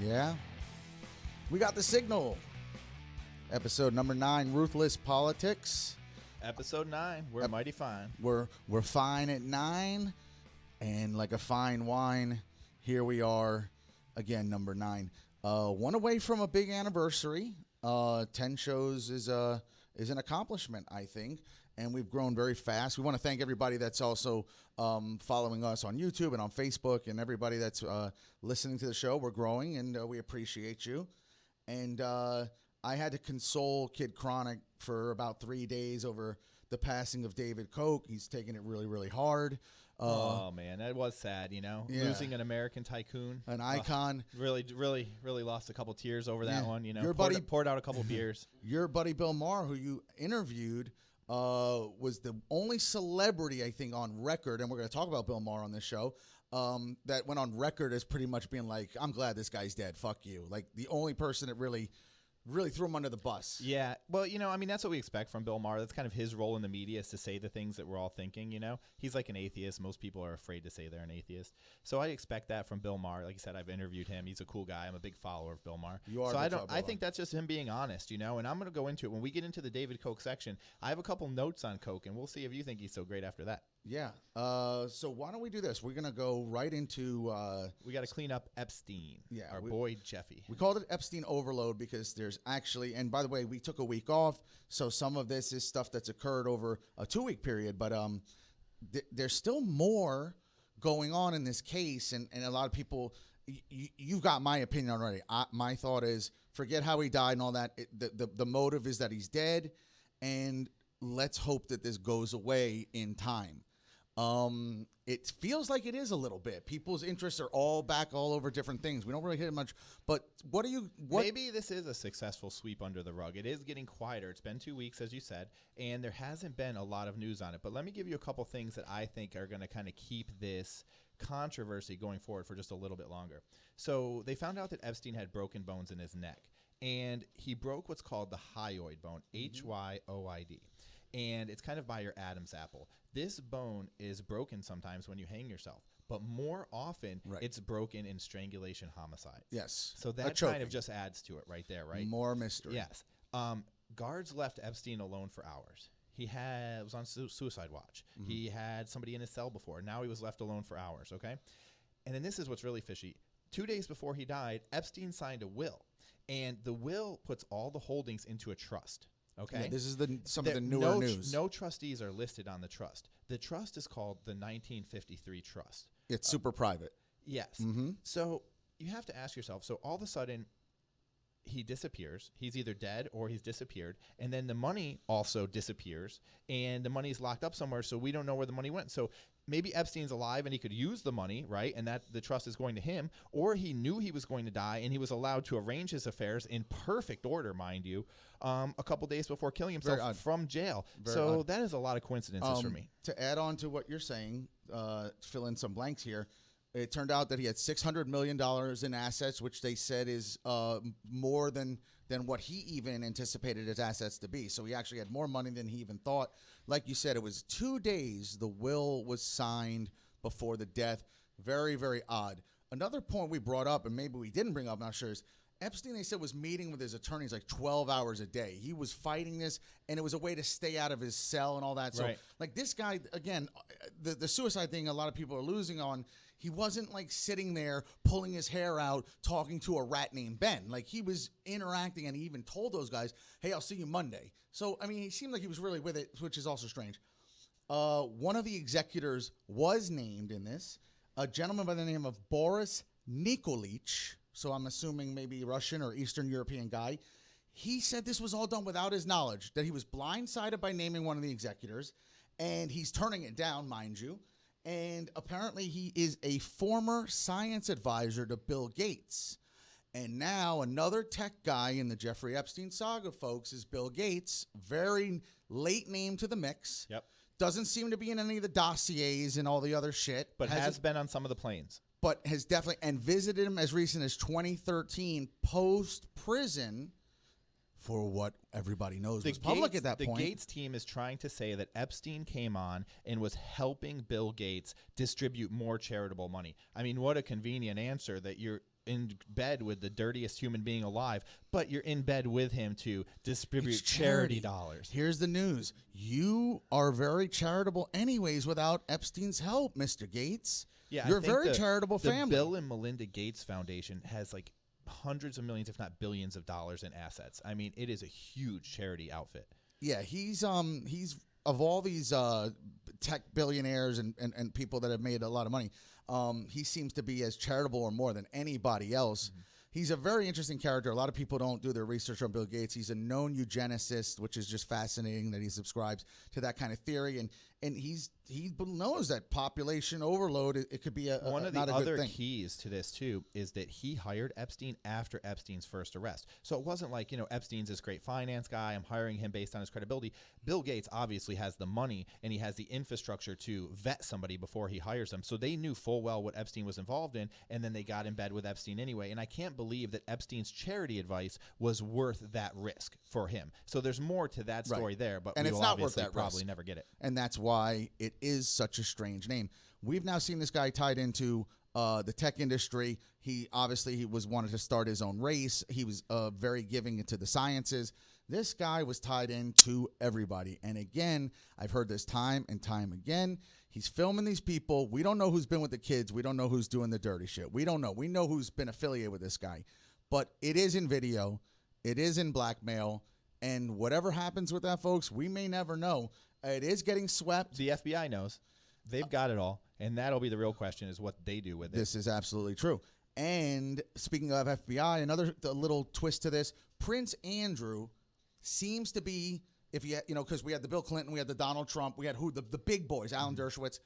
Yeah. We got the signal. Episode number 9, Ruthless Politics. Episode 9. We're mighty fine. We're fine at 9. And like a fine wine, here we are again, number 9. One away from a big anniversary. 10 shows is an accomplishment, I think. And we've grown very fast. We want to thank everybody that's also following us on YouTube and on Facebook, and everybody that's listening to the show. We're growing, and we appreciate you. And I had to console Kid Chronic for about 3 days over the passing of David Koch. He's taking it really, really hard. Oh, man, that was sad, you know, losing an American tycoon. An icon. Really lost a couple tears over that one, you know. Your poured out a couple beers. Your buddy Bill Maher, who you interviewed, was the only celebrity, I think, on record, and we're going to talk about Bill Maher on this show, that went on record as pretty much being like, I'm glad this guy's dead, fuck you. Like, the only person that really threw him under the bus. Yeah. Well, you know, I mean, that's what we expect from Bill Maher. That's kind of his role in the media, is to say the things that we're all thinking, you know. He's like an atheist. Most people are afraid to say they're an atheist. So I expect that from Bill Maher. Like I said, I've interviewed him. He's a cool guy. I'm a big follower of Bill Maher. You are. So I think that's just him being honest, you know, and I'm going to go into it. When we get into the David Koch section, I have a couple notes on Koch, and we'll see if you think he's so great after that. Yeah. So why don't we do this? We're going to go right into... we got to clean up Epstein. Yeah. Our boy Jeffy. We called it Epstein overload because there's actually... And by the way, we took a week off, so some of this is stuff that's occurred over a 2-week period. But there's still more going on in this case, and a lot of people... You've got my opinion already. My thought is, forget how he died and all that. The motive is that he's dead, and let's hope that this goes away in time. It feels like it is a little bit. People's interests are all back all over different things. We don't really hit it much. But what? Maybe this is a successful sweep under the rug. It is getting quieter. It's been 2 weeks, as you said, and there hasn't been a lot of news on it. But let me give you a couple things that I think are going to kind of keep this controversy going forward for just a little bit longer. So they found out that Epstein had broken bones in his neck, and he broke what's called the hyoid bone, hyoid. And it's kind of by your Adam's apple. This bone is broken sometimes when you hang yourself, but more often it's broken in strangulation homicides. Yes. So that kind of just adds to it right there, right? More mystery. Yes. Guards left Epstein alone for hours. He was on suicide watch. Mm-hmm. He had somebody in his cell before. Now he was left alone for hours, okay? And then this is what's really fishy. 2 days before he died, Epstein signed a will, and the will puts all the holdings into a trust. Okay. Yeah, this is some of the newer news. No trustees are listed on the trust. The trust is called the 1953 Trust. It's super private. Yes. Mm-hmm. So you have to ask yourself, so all of a sudden he disappears. He's either dead or he's disappeared. And then the money also disappears, and the money's locked up somewhere, so we don't know where the money went. So maybe Epstein's alive and he could use the money, right? And that the trust is going to him, or he knew he was going to die and he was allowed to arrange his affairs in perfect order, mind you, a couple days before killing himself from jail. So that is a lot of coincidences for me. To add on to what you're saying, fill in some blanks here. It turned out that he had $600 million in assets, which they said is more than what he even anticipated his assets to be. So he actually had more money than he even thought. Like you said, it was 2 days the will was signed before the death. Very, very odd. Another point we brought up, and maybe we didn't bring up, I'm not sure, is Epstein, they said, was meeting with his attorneys like 12 hours a day. He was fighting this, and it was a way to stay out of his cell and all that. So, like, this guy, again, the suicide thing, a lot of people are losing on. He wasn't, like, sitting there pulling his hair out talking to a rat named Ben. Like, he was interacting, and he even told those guys, hey, I'll see you Monday. So, I mean, he seemed like he was really with it, which is also strange. One of the executors was named in this, a gentleman by the name of Boris Nikolic. So I'm assuming maybe Russian or Eastern European guy. He said this was all done without his knowledge, that he was blindsided by naming one of the executors, and he's turning it down, mind you. And apparently he is a former science advisor to Bill Gates. And now another tech guy in the Jeffrey Epstein saga, folks, is Bill Gates. Very late name to the mix. Yep. Doesn't seem to be in any of the dossiers and all the other shit. But has been on some of the planes. But has definitely, and visited him as recent as 2013 post-prison for what everybody knows was public at that point. The Gates team is trying to say that Epstein came on and was helping Bill Gates distribute more charitable money. I mean, what a convenient answer that in bed with the dirtiest human being alive, but you're in bed with him to distribute It's charity dollars. Here's the news. You are very charitable anyways without Epstein's help, Mr. Gates. Yeah, You're a I think very charitable the family. Bill and Melinda Gates Foundation has like hundreds of millions, if not billions of dollars in assets. I mean, it is a huge charity outfit. Yeah, he's of all these tech billionaires and people that have made a lot of money, he seems to be as charitable or more than anybody else. Mm-hmm. He's a very interesting character. A lot of people don't do their research on Bill Gates. He's a known eugenicist, which is just fascinating that he subscribes to that kind of theory. And he knows that population overload, it could be one of the not a other good thing. keys to this too is that he hired Epstein after Epstein's first arrest. So it wasn't like, Epstein's this great finance guy, I'm hiring him based on his credibility. Bill Gates obviously has the money and he has the infrastructure to vet somebody before he hires them. So they knew full well what Epstein was involved in, and then they got in bed with Epstein anyway. And I can't believe that Epstein's charity advice was worth that risk for him. So there's more to that story there, but and we it's will not worth obviously that probably risk. never get it. And that's why it is such a strange name. We've now seen this guy tied into the tech industry. He wanted to start his own race. He was very giving into the sciences. This guy was tied into everybody. And again, I've heard this time and time again. He's filming these people. We don't know who's been with the kids. We don't know who's doing the dirty shit. We don't know. We know who's been affiliated with this guy. But it is in video. It is in blackmail. And whatever happens with that, folks, we may never know. It is getting swept. The FBI knows. They've got it all. And that'll be the real question, is what they do with it. This is absolutely true. And speaking of FBI, another little twist to this, Prince Andrew seems to be, because we had the Bill Clinton, we had the Donald Trump, we had the big boys, Alan Dershowitz.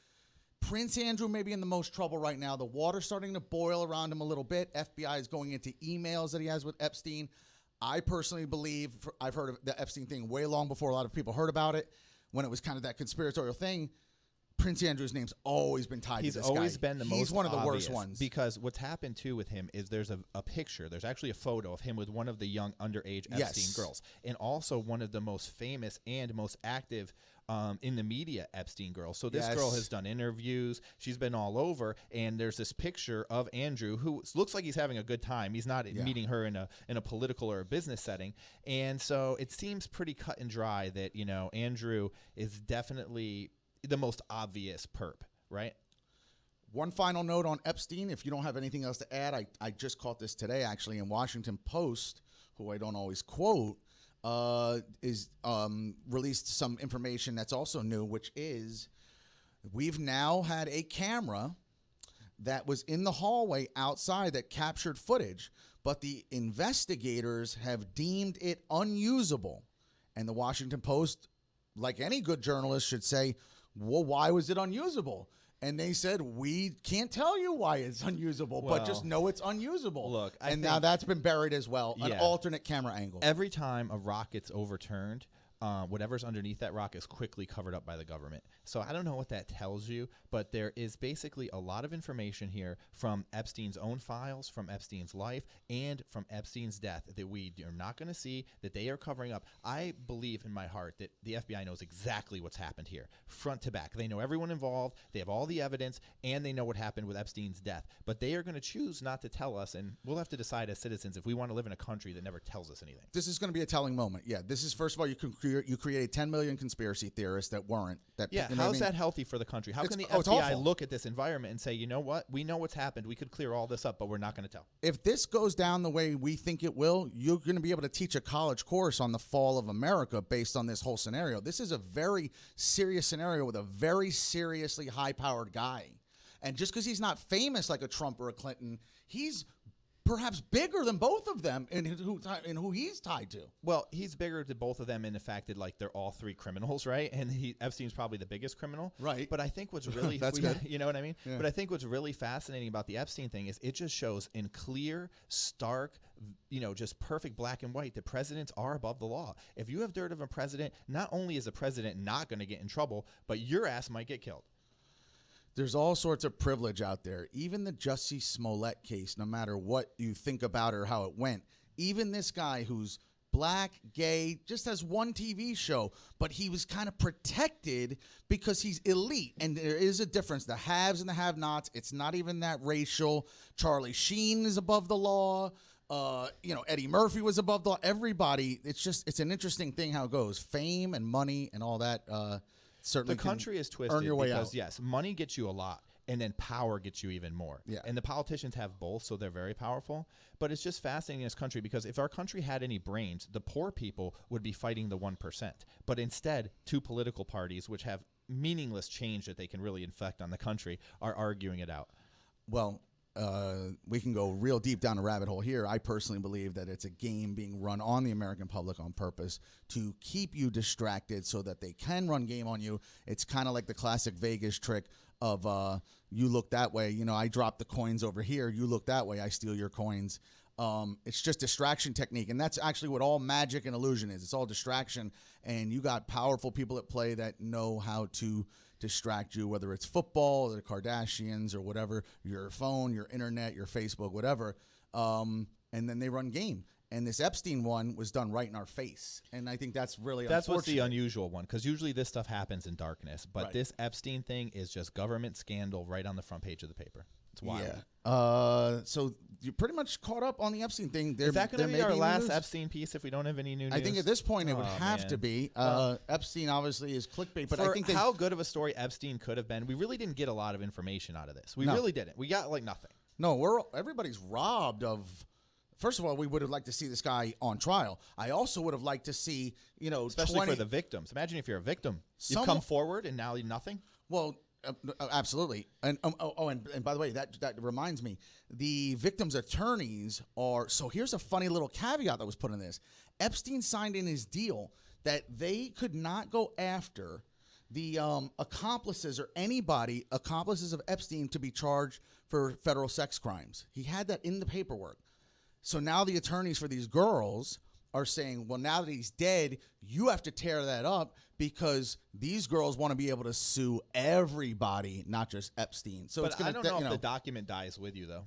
Prince Andrew may be in the most trouble right now. The water's starting to boil around him a little bit. FBI is going into emails that he has with Epstein. I personally believe, I've heard of the Epstein thing way long before a lot of people heard about it, when it was kind of that conspiratorial thing. Prince Andrew's name's always been tied to this guy. He's always been the most He's one of the obvious, worst ones. Because what's happened, too, with him is there's a picture. There's actually a photo of him with one of the young underage Epstein girls. And also one of the most famous and most active in the media Epstein girls. So this girl has done interviews. She's been all over. And there's this picture of Andrew who looks like he's having a good time. He's not meeting her in a political or a business setting. And so it seems pretty cut and dry that, Andrew is definitely the most obvious perp, right? One final note on Epstein, if you don't have anything else to add, I just caught this today, actually, in Washington Post, who I don't always quote, is released some information that's also new, which is we've now had a camera that was in the hallway outside that captured footage, but the investigators have deemed it unusable. And the Washington Post, like any good journalist, should say, well, why was it unusable? And they said, we can't tell you why it's unusable, but just know it's unusable. Look, now that's been buried as well, an Yeah. alternate camera angle. Every time a rock gets overturned, whatever's underneath that rock is quickly covered up by the government. So I don't know what that tells you, but there is basically a lot of information here from Epstein's own files, from Epstein's life, and from Epstein's death that we are not going to see, that they are covering up. I believe in my heart that the FBI knows exactly what's happened here, front to back. They know everyone involved, they have all the evidence, and they know what happened with Epstein's death. But they are going to choose not to tell us, and we'll have to decide as citizens if we want to live in a country that never tells us anything. This is going to be a telling moment. Yeah, this is, first of all, you created 10 million conspiracy theorists that weren't. How's that healthy for the country? How can the FBI look at this environment and say, you know what? We know what's happened. We could clear all this up, but we're not going to tell. If this goes down the way we think it will, you're going to be able to teach a college course on the fall of America based on this whole scenario. This is a very serious scenario with a very seriously high-powered guy. And just because he's not famous like a Trump or a Clinton, he's perhaps bigger than both of them in who he's tied to. Well, he's bigger than both of them in the fact that, like, they're all three criminals, right? And Epstein's probably the biggest criminal. Right. But I think what's really That's good. You know what I mean? Yeah. But I think what's really fascinating about the Epstein thing is it just shows in clear, stark, just perfect black and white that presidents are above the law. If you have dirt of a president, not only is the president not going to get in trouble, but your ass might get killed. There's all sorts of privilege out there. Even the Jussie Smollett case, no matter what you think about or how it went, even this guy who's black, gay, just has one TV show, but he was kind of protected because he's elite. And there is a difference. The haves and the have-nots, it's not even that racial. Charlie Sheen is above the law. Eddie Murphy was above the law. Everybody, it's an interesting thing how it goes. Fame and money and all that certainly the country is twisted earn your way because, out. yes, money gets you a lot. And then power gets you even more. Yeah. And the politicians have both, so they're very powerful. But it's just fascinating in this country because if our country had any brains, the poor people would be fighting the 1%. But instead, two political parties, which have meaningless change that they can really infect on the country, are arguing it out. Well, we can go real deep down a rabbit hole here. I personally believe that it's a game being run on the American public on purpose to keep you distracted so that they can run game on you. It's kind of like the classic Vegas trick of you look that way. I drop the coins over here. You look that way. I steal your coins. It's just distraction technique. And that's actually what all magic and illusion is. It's all distraction. And you got powerful people at play that know how to distract you, whether it's football or the Kardashians or whatever, your phone, your internet, your Facebook, whatever. And then they run game. And this Epstein one was done right in our face. And I think that's really That's what's the unfortunate. unusual one, because usually this stuff happens in darkness. But Right. this Epstein thing is just government scandal right on the front page of the paper. It's wild. Yeah. So you pretty much caught up on the Epstein thing. Is that going to be our last news. Epstein piece if we don't have any new news? I think at this point it would Oh, have man. to be. Epstein obviously is clickbait, but For I think they, how good of a story Epstein could have been, we really didn't get a lot of information out of this. We No. really didn't. We got like nothing. no, everybody's robbed of. First of all, we would have liked to see this guy on trial. I also would have liked to see, Especially for the victims. Imagine if you're a victim. You've come forward and now nothing. Well, absolutely. And and by the way, that reminds me, the victims' attorneys are. So here's a funny little caveat that was put in this. Epstein signed in his deal that they could not go after the accomplices or accomplices of Epstein to be charged for federal sex crimes. He had that in the paperwork. So now the attorneys for these girls are saying, well, now that he's dead, you have to tear that up because these girls want to be able to sue everybody, not just Epstein. So But it's gonna, I don't know if the document dies with you, though.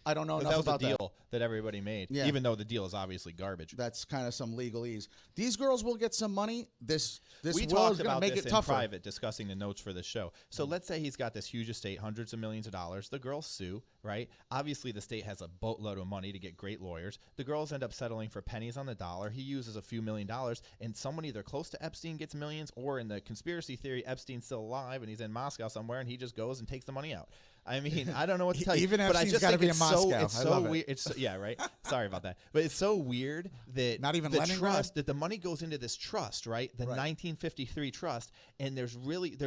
I don't know 'Cause enough that was about a deal that everybody made, Yeah. even though the deal is obviously garbage. That's kind of some legalese. These girls will get some money. This We world is talked going to about make this it in tougher. private, discussing the notes for this show. So let's say he's got this huge estate, hundreds of millions of dollars. The girls sue, right? Obviously, the state has a boatload of money to get great lawyers. The girls end up settling for pennies on the dollar. He uses a few $1,000,000, and someone either close to Epstein gets millions, or in the conspiracy theory, Epstein's still alive and he's in Moscow somewhere, and he just goes and takes the money out. I mean, I don't know what to tell you. Even but I Epstein's just gotta think be it's in Moscow. It's I so love it. weird. Yeah, right. Sorry about that. But it's so weird that Not even the Leningrad? trust, that the money goes into this trust, right? The Right. 1953 trust, and there's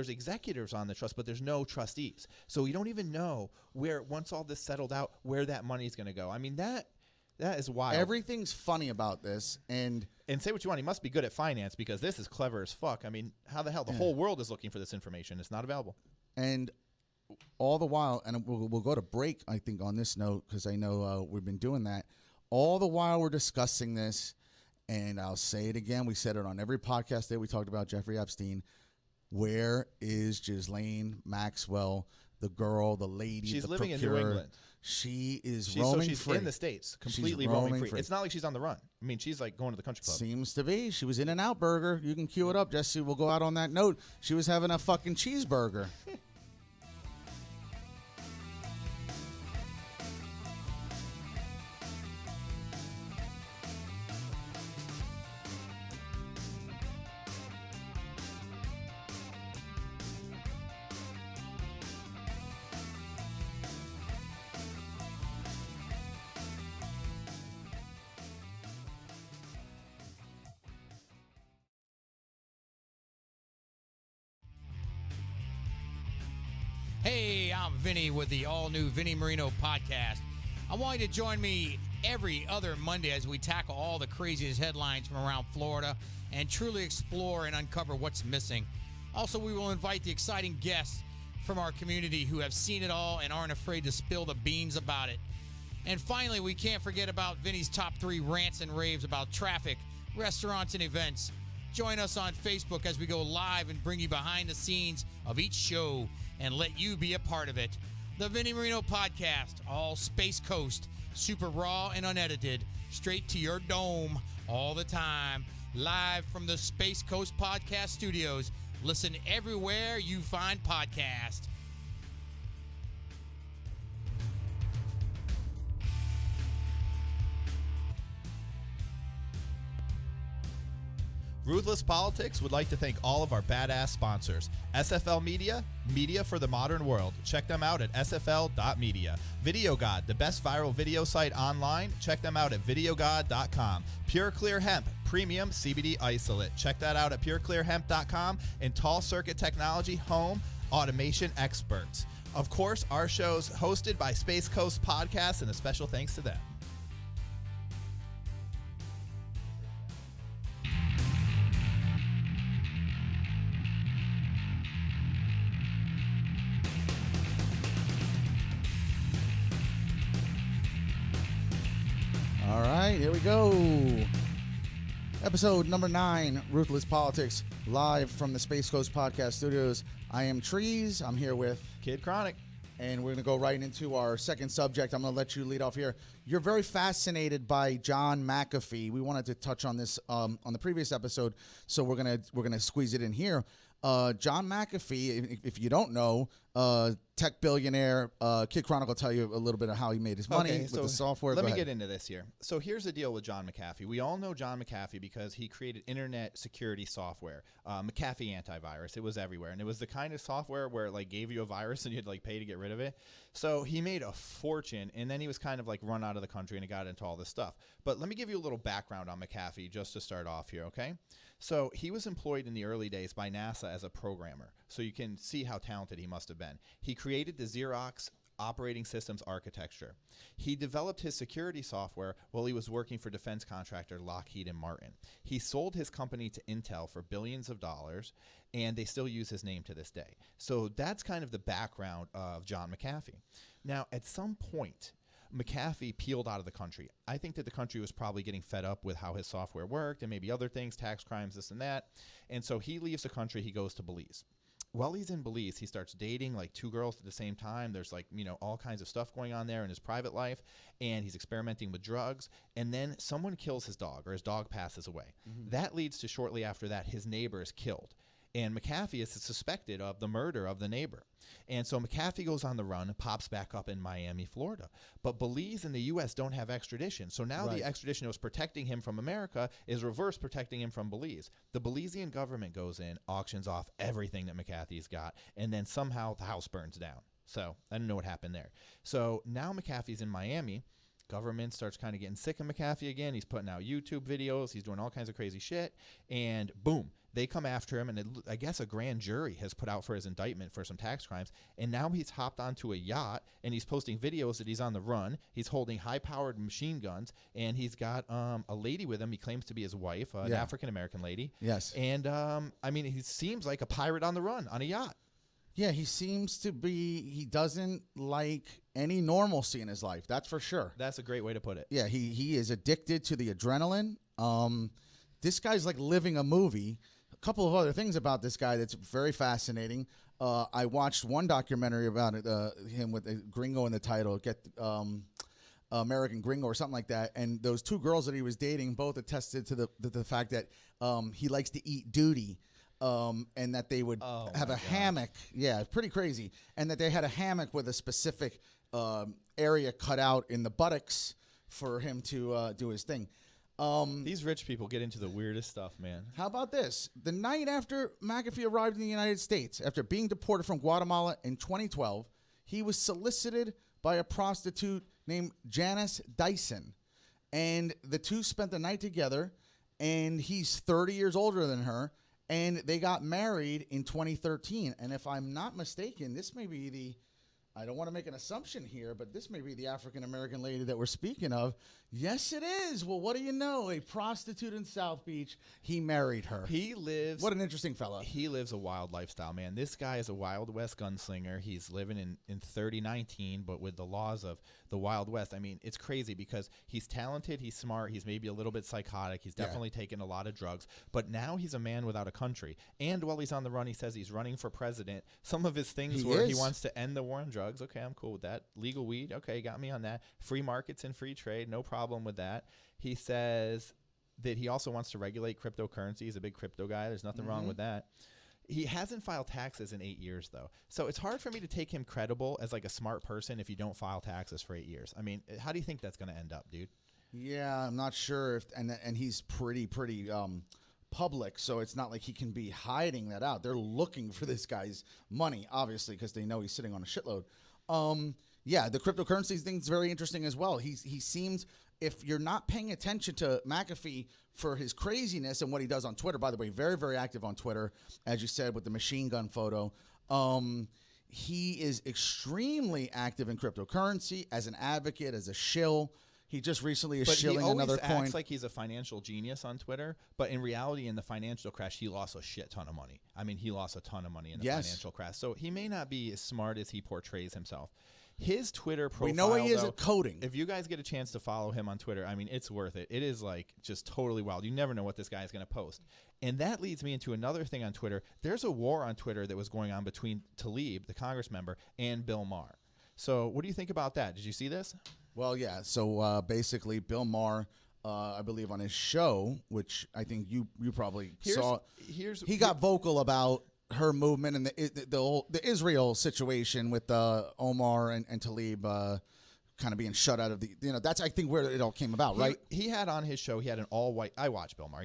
executors on the trust, but there's no trustees. So we don't even know where, once all this settled out, where that money's going to go. I mean, that is wild. Everything's funny about this, and say what you want, he must be good at finance because this is clever as fuck. I mean, how the hell? The whole world is looking for this information. It's not available. And all the while, and we'll go to break, I think, on this note, because I know we've been doing that. All the while we're discussing this, and I'll say it again. We said it on every podcast that we talked about Jeffrey Epstein. Where is Ghislaine Maxwell, the girl, the lady, She's the living in procurer? New England. She is She's roaming she's free. in the States, She's completely roaming roaming free. free. It's not like she's on the run. I mean, she's like going to the country club. Seems to be. She was In-N-Out Burger. You can cue it up, Jesse. We'll go out on that note. She was having a fucking cheeseburger. Hey, I'm Vinny with the all-new Vinny Marino podcast. I want you to join me every other Monday as we tackle all the craziest headlines from around Florida and truly explore and uncover what's missing. Also, we will invite the exciting guests from our community who have seen it all and aren't afraid to spill the beans about it. And finally, we can't forget about Vinny's top 3 rants and raves about traffic, restaurants, and events. Join us on Facebook as we go live and bring you behind the scenes of each show and let you be a part of it. The Vinny Marino Podcast, all Space Coast, super raw and unedited, straight to your dome, all the time, live from the Space Coast Podcast Studios. Listen everywhere you find podcasts. Ruthless Politics would like to thank all of our badass sponsors. SFL Media, media for the modern world. Check them out at sfl.media. Video God, the best viral video site online. Check them out at videogod.com. Pure Clear Hemp, premium CBD isolate. Check that out at pureclearhemp.com. And Tall Circuit Technology, home automation experts. Of course, our show's hosted by Space Coast Podcast, and a special thanks to them. All right, here we go. Episode number 9, Ruthless Politics, live from the Space Coast Podcast Studios. I am Trees. I'm here with Kid Chronic. And we're going to go right into our second subject. I'm going to let you lead off here. You're very fascinated by John McAfee. We wanted to touch on this on the previous episode, so we're gonna squeeze it in here. John McAfee, if you don't know, tech billionaire. Kid Chronicle will tell you a little bit of how he made his money with the software. Let me get into this here. So here's the deal with John McAfee. We all know John McAfee because he created internet security software, McAfee antivirus. It was everywhere, and it was the kind of software where it like gave you a virus and you'd like pay to get rid of it. So he made a fortune, and then he was kind of like run out of the country, and he got into all this stuff. But let me give you a little background on McAfee just to start off here, okay? So he was employed in the early days by NASA as a programmer, so you can see how talented he must have been. He created the Xerox operating systems architecture. He developed his security software while he was working for defense contractor Lockheed and Martin. He sold his company to Intel for billions of dollars, and they still use his name to this day. So that's kind of the background of John McAfee. Now, at some point, McAfee peeled out of the country. I think that the country was probably getting fed up with how his software worked and maybe other things, tax crimes, this and that. And so he leaves the country. He goes to Belize. While he's in Belize, he starts dating like 2 girls at the same time. There's like, all kinds of stuff going on there in his private life, and he's experimenting with drugs. And then someone kills his dog, or his dog passes away. Mm-hmm. That leads to shortly after that, his neighbor is killed. And McAfee is suspected of the murder of the neighbor. And so McAfee goes on the run, pops back up in Miami, Florida. But Belize and the U.S. don't have extradition. So now the extradition that was protecting him from America is reverse protecting him from Belize. The Belizean government goes in, auctions off everything that McAfee's got, and then somehow the house burns down. So I don't know what happened there. So now McAfee's in Miami. Government starts kind of getting sick of McAfee again. He's putting out YouTube videos. He's doing all kinds of crazy shit. And boom, they come after him. And I guess a grand jury has put out for his indictment for some tax crimes. And now he's hopped onto a yacht, and he's posting videos that he's on the run. He's holding high-powered machine guns, and he's got a lady with him. He claims to be his wife, an African-American lady. Yes. And, he seems like a pirate on the run on a yacht. Yeah, he seems to be, he doesn't like any normalcy in his life. That's for sure. That's a great way to put it. Yeah, he is addicted to the adrenaline. This guy's like living a movie. A couple of other things about this guy that's very fascinating. I watched one documentary about it, him with a gringo in the title, American Gringo or something like that. And those 2 girls that he was dating both attested to the fact that he likes to eat duty. And that they would have a hammock. Yeah, it's pretty crazy. And that they had a hammock with a specific area cut out in the buttocks for him to do his thing. These rich people get into the weirdest stuff, man. How about this? The night after McAfee arrived in the United States, after being deported from Guatemala in 2012, he was solicited by a prostitute named Janice Dyson. And the two spent the night together, and he's 30 years older than her. And they got married in 2013. And if I'm not mistaken, this may be I don't want to make an assumption here, but this may be the African-American lady that we're speaking of. Yes, it is. Well, what do you know? A prostitute in South Beach. He married her. What an interesting fellow. He lives a wild lifestyle, man. This guy is a Wild West gunslinger. He's living in 3019, but with the laws of the Wild West. I mean, it's crazy because he's talented, he's smart, he's maybe a little bit psychotic, he's definitely taken a lot of drugs, but now he's a man without a country. And while he's on the run, he says he's running for president. Some of his things he wants to end the war on drugs. Okay, I'm cool with that. Legal weed. Okay, got me on that. Free markets and free trade. No problem with that. He says that he also wants to regulate cryptocurrency. He's a big crypto guy. There's nothing wrong with that. He hasn't filed taxes in 8 years, though. So it's hard for me to take him credible as like a smart person if you don't file taxes for 8 years. I mean, how do you think that's going to end up, dude? Yeah, I'm not sure if and he's pretty public, so it's not like he can be hiding that out. They're looking for this guy's money, obviously, because they know he's sitting on a shitload. Yeah, the cryptocurrency thing's very interesting as well. He seems, if you're not paying attention to McAfee for his craziness and what he does on Twitter, by the way, very, very active on Twitter, as you said, with the machine gun photo. He is extremely active in cryptocurrency as an advocate, as a shill. He just recently is shilling another coin. He always acts like he's a financial genius on Twitter, but in reality, in the financial crash, he lost a shit ton of money. I mean, he lost a ton of money in the financial crash. So he may not be as smart as he portrays himself. His Twitter profile, we know he is at coding. If you guys get a chance to follow him on Twitter, I mean, it's worth it. It is like just totally wild. You never know what this guy is going to post. And that leads me into another thing on Twitter. There's a war on Twitter that was going on between Tlaib, the Congress member, and Bill Maher. So what do you think about that? Did you see this? Well, yeah. So basically, Bill Maher, I believe on his show, which I think you probably saw, he got vocal about her movement and the Israel situation with Omar and Tlaib kind of being shut out of the, that's I think where it all came about, right? He had on his show, he had an all-white, I watch Bill Maher,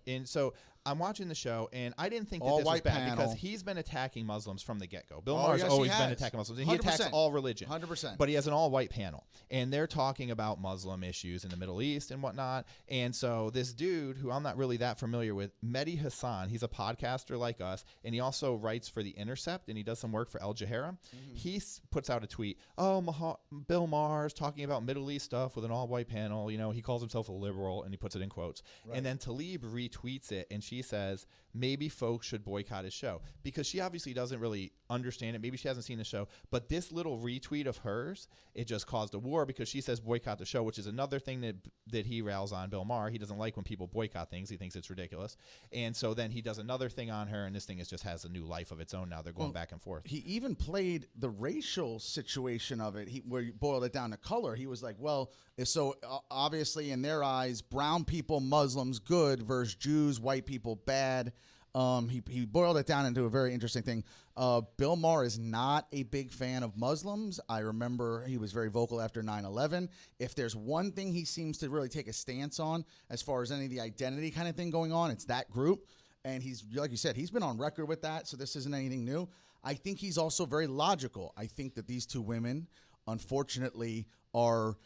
and so I'm watching the show, and I didn't think that this was bad because he's been attacking Muslims from the get-go. Bill Maher's always been attacking Muslims, and he attacks all religion. 100%. But he has an all-white panel, and they're talking about Muslim issues in the Middle East and whatnot. And so this dude, who I'm not really that familiar with, Mehdi Hassan, he's a podcaster like us, and he also writes for The Intercept, and he does some work for Al Jazeera. He puts out a tweet, Bill Maher's talking about Middle East stuff with an all-white panel. He calls himself a liberal, and he puts it in quotes. Right. And then Tlaib retweets it, and she says maybe folks should boycott his show because she obviously doesn't really understand it. Maybe she hasn't seen the show, but this little retweet of hers, it just caused a war because she says boycott the show, which is another thing that he rails on Bill Maher. He doesn't like when people boycott things. He thinks it's ridiculous. And so then he does another thing on her, and this thing just has a new life of its own now. They're going back and forth. He even played the racial situation of it, where he boiled it down to color. He was like, well, so obviously in their eyes, brown people, Muslims, good, versus Jews, white people, bad. He boiled it down into a very interesting thing. Bill Maher is not a big fan of Muslims. I remember he was very vocal after 9/11. If there's one thing he seems to really take a stance on as far as any of the identity kind of thing going on, it's that group. And he's, like you said, he's been on record with that, so this isn't anything new. I think he's also very logical. I think that these two women, unfortunately, are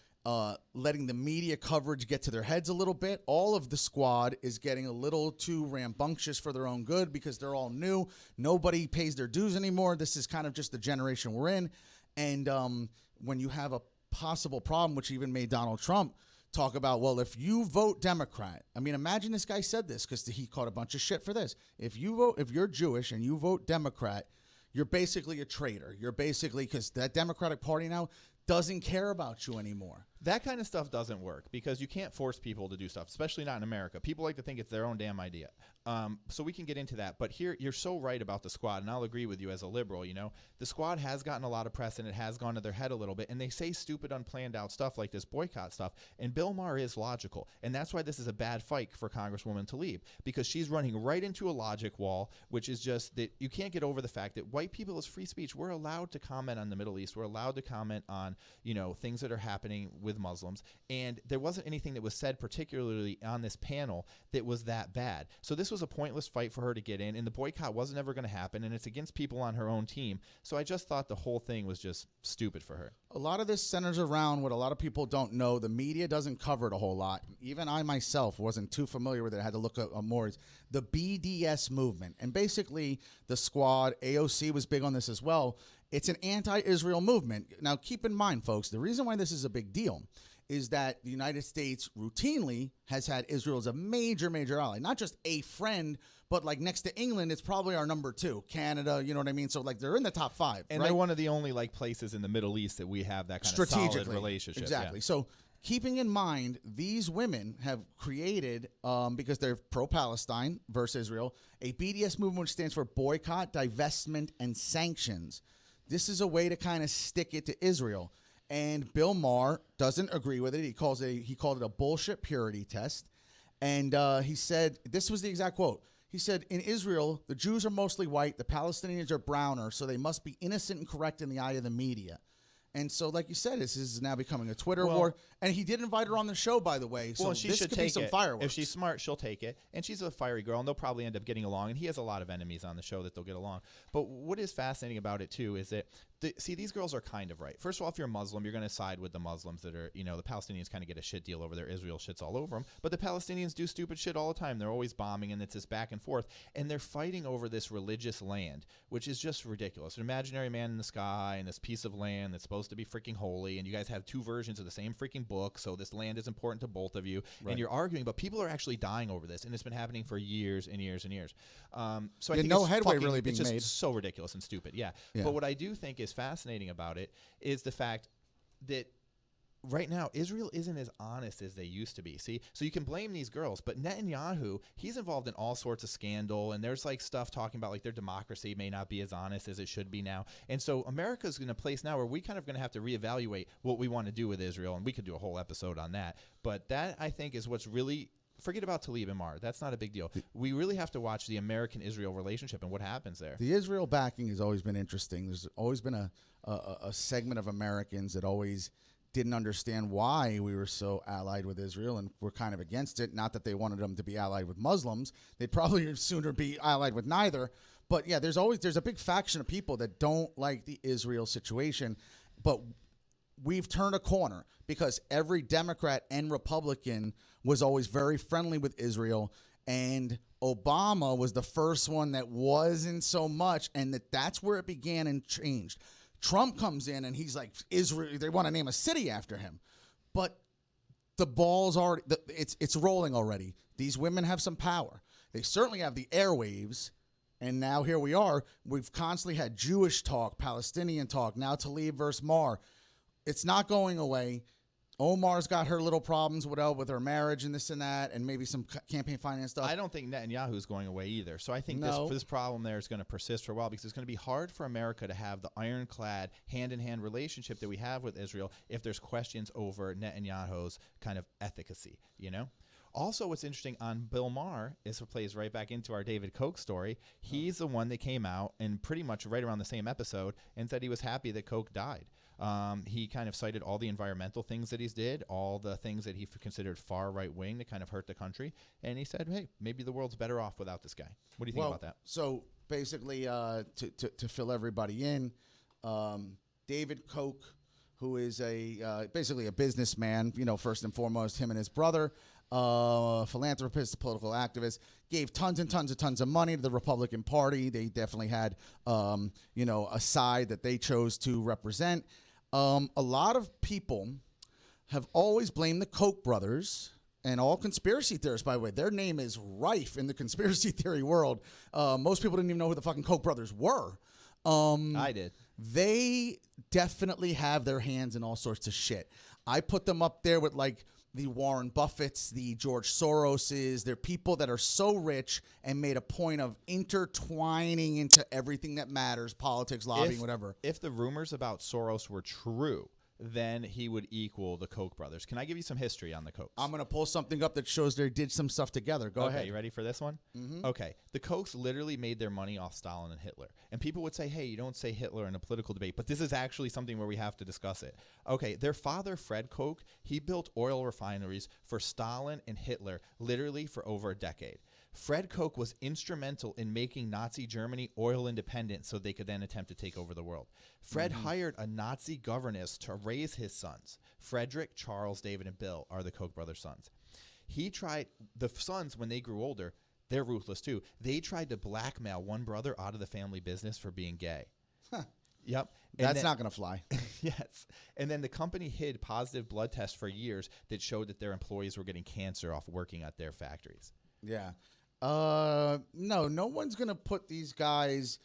letting the media coverage get to their heads a little bit. All of the squad is getting a little too rambunctious for their own good because they're all new. Nobody pays their dues anymore. This is kind of just the generation we're in. And when you have a possible problem, which even made Donald Trump talk about, well, if you vote Democrat, I mean, imagine this guy said this because he caught a bunch of shit for this. If you're Jewish and you vote Democrat, you're basically a traitor. You're basically, because that Democratic Party now doesn't care about you anymore. That kind of stuff doesn't work because you can't force people to do stuff, especially not in America. People like to think it's their own damn idea. So we can get into that. But here, you're so right about the squad, and I'll agree with you as a liberal. The squad has gotten a lot of press, and it has gone to their head a little bit, and they say stupid, unplanned out stuff like this boycott stuff, and Bill Maher is logical, and that's why this is a bad fight for Congresswoman Tlaib, because she's running right into a logic wall, which is just that you can't get over the fact that white people is free speech. We're allowed to comment on the Middle East. We're allowed to comment on, things that are happening with Muslims, and there wasn't anything that was said particularly on this panel that was that bad. So this was a pointless fight for her to get in, and the boycott wasn't ever going to happen, and it's against people on her own team. So I just thought the whole thing was just stupid for her. A lot of this centers around what a lot of people don't know. The media doesn't cover it a whole lot. Even I myself wasn't too familiar with it. I had to look up more. The BDS movement, and basically the squad, AOC was big on this as well. It's an anti-Israel movement. Now, keep in mind, folks, the reason why this is a big deal is that the United States routinely has had Israel as a major, major ally. Not just a friend, but like next to England, it's probably our number 2. Canada, you know what I mean? So like they're in the top 5. And right? They're one of the only places in the Middle East that we have that kind of solid relationship. Exactly. Yeah. So keeping in mind, these women have created, because they're pro-Palestine versus Israel, a BDS movement which stands for boycott, divestment, and sanctions. This is a way to kind of stick it to Israel. And Bill Maher doesn't agree with it. He called it a bullshit purity test. And he said, this was the exact quote. He said, in Israel, the Jews are mostly white, the Palestinians are browner, so they must be innocent and correct in the eye of the media. And so, like you said, this is now becoming a Twitter war. And he did invite her on the show, by the way. So she this should could take be some it. fireworks. If she's smart, she'll take it. And she's a fiery girl, and they'll probably end up getting along. And he has a lot of enemies on the show that they'll get along. But what is fascinating about it, too, is that, these girls are kind of right. First of all, if you're a Muslim, you're going to side with the Muslims that are, the Palestinians kind of get a shit deal over there. Israel shits all over them. But the Palestinians do stupid shit all the time. They're always bombing, and it's this back and forth. And they're fighting over this religious land, which is just ridiculous. An imaginary man in the sky and this piece of land that's supposed to be freaking holy, and you guys have two versions of the same freaking book, so this land is important to both of you. Right. And you're arguing, but people are actually dying over this, and it's been happening for years and years and years. So I think no headway really being it's just made. So ridiculous and stupid. Yeah. But what I do think is fascinating about it is the fact that right now Israel isn't as honest as they used to be. See, so you can blame these girls, but Netanyahu, he's involved in all sorts of scandal, and there's like stuff talking about like their democracy may not be as honest as it should be now. And so America's in a place now where we kind of going to have to reevaluate what we want to do with Israel, and we could do a whole episode on that. But that, I think, is what's really, forget about Tlaib and Mar. That's not a big deal. We really have to watch the American-Israel relationship and what happens there. The Israel backing has always been interesting. There's always been a segment of Americans that always didn't understand why we were so allied with Israel, and were kind of against it. Not that they wanted them to be allied with Muslims. They'd probably sooner be allied with neither. But yeah, there's a big faction of people that don't like the Israel situation. But we've turned a corner because every Democrat and Republican was always very friendly with Israel, and Obama was the first one that wasn't so much, and that's where it began and changed. Trump comes in and he's like, Israel, they want to name a city after him. But the ball's already, it's rolling already. These women have some power. They certainly have the airwaves. And now here we are. We've constantly had Jewish talk, Palestinian talk, now Tlaib versus Mar. It's not going away. Omar's got her little problems with her marriage and this and that, and maybe some campaign finance stuff. I don't think Netanyahu's going away either. So I think this problem there is going to persist for a while, because it's going to be hard for America to have the ironclad, hand-in-hand relationship that we have with Israel if there's questions over Netanyahu's kind of efficacy, Also, what's interesting on Bill Maher is it plays right back into our David Koch story. He's the one that came out and pretty much right around the same episode and said he was happy that Koch died. He kind of cited all the environmental things that he's did, all the things that he considered far right wing that kind of hurt the country. And he said, hey, maybe the world's better off without this guy. What do you think about that? So basically, to fill everybody in, David Koch, who is basically a businessman, first and foremost, him and his brother, philanthropist, political activist, gave tons and tons of money to the Republican Party. They definitely had, a side that they chose to represent. A lot of people have always blamed the Koch brothers, and all conspiracy theorists, by the way, their name is rife in the conspiracy theory world. Most people didn't even know who the fucking Koch brothers were. I did. They definitely have their hands in all sorts of shit. I put them up there with like the Warren Buffetts, the George Soroses. They're people that are so rich and made a point of intertwining into everything that matters, politics, lobbying, whatever. If the rumors about Soros were true, then he would equal the Koch brothers. Can I give you some history on the Kochs? I'm going to pull something up that shows they did some stuff together. Go ahead. Okay, you ready for this one? Mm-hmm. Okay. The Kochs literally made their money off Stalin and Hitler. And people would say, hey, you don't say Hitler in a political debate, but this is actually something where we have to discuss it. Okay, their father, Fred Koch, he built oil refineries for Stalin and Hitler literally for over a decade. Fred Koch was instrumental in making Nazi Germany oil independent so they could then attempt to take over the world. Fred hired a Nazi governess to raise his sons. Frederick, Charles, David, and Bill are the Koch brothers' sons. He tried, the sons, when they grew older, they're ruthless too. They tried to blackmail one brother out of the family business for being gay. Huh. Yep. That's not going to fly. Yes. And then the company hid positive blood tests for years that showed that their employees were getting cancer off working at their factories. Yeah. No one's going to put these guys,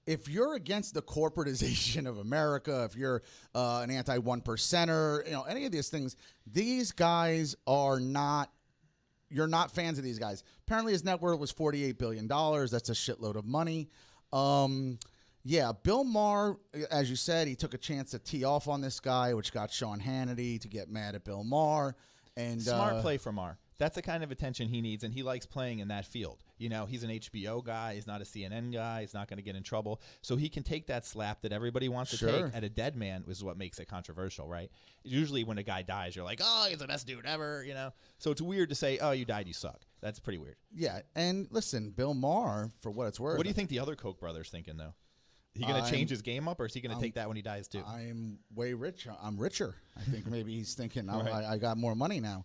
if you're against the corporatization of America, if you're an anti-one percenter, any of these things, these guys are not, you're not fans of these guys. Apparently his net worth was $48 billion. That's a shitload of money. Yeah, Bill Maher, as you said, he took a chance to tee off on this guy, which got Sean Hannity to get mad at Bill Maher. And smart play from Maher. That's the kind of attention he needs, and he likes playing in that field. You know, he's an HBO guy. He's not a CNN guy. He's not going to get in trouble. So he can take that slap that everybody wants to take at a dead man, is what makes it controversial, right? Usually when a guy dies, you're like, oh, he's the best dude ever, you know? So it's weird to say, oh, you died, you suck. That's pretty weird. Yeah, and listen, Bill Maher, for what it's worth. What do you think the other Koch brother's thinking, though? He going to change his game up, or is he going to take that when he dies, too? I'm way rich. I'm richer. I think maybe he's thinking, Right. I got more money now.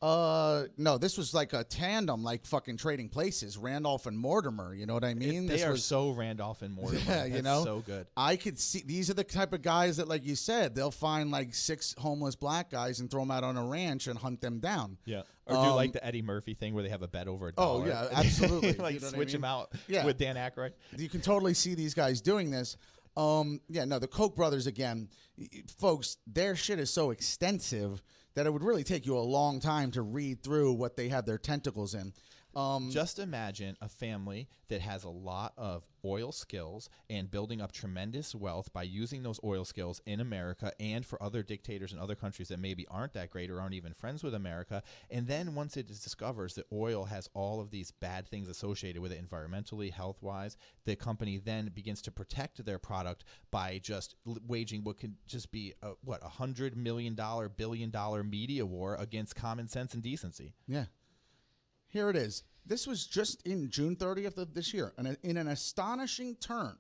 No, this was like a tandem, like fucking trading places, Randolph and Mortimer. You know what I mean? They are so Randolph and Mortimer. Yeah, That's you know, so good. I could see these are the type of guys that, like you said, they'll find like 6 homeless black guys and throw them out on a ranch and hunt them down. Yeah. Or do like the Eddie Murphy thing where they have a bet over $1. Oh yeah, absolutely. Like You know what I switch mean? him out Yeah. with Dan Aykroyd. You can totally see these guys doing this. Yeah, no, the Koch brothers again, folks. Their shit is so extensive that it would really take you a long time to read through what they have their tentacles in. Just imagine a family that has a lot of oil skills and building up tremendous wealth by using those oil skills in America and for other dictators in other countries that maybe aren't that great or aren't even friends with America. And then once it discovers that oil has all of these bad things associated with it environmentally, health-wise, the company then begins to protect their product by just waging what could just be a $100 million, billion-dollar media war against common sense and decency. Yeah. Here it is. This was just in June 30th of this year. And in an astonishing turn,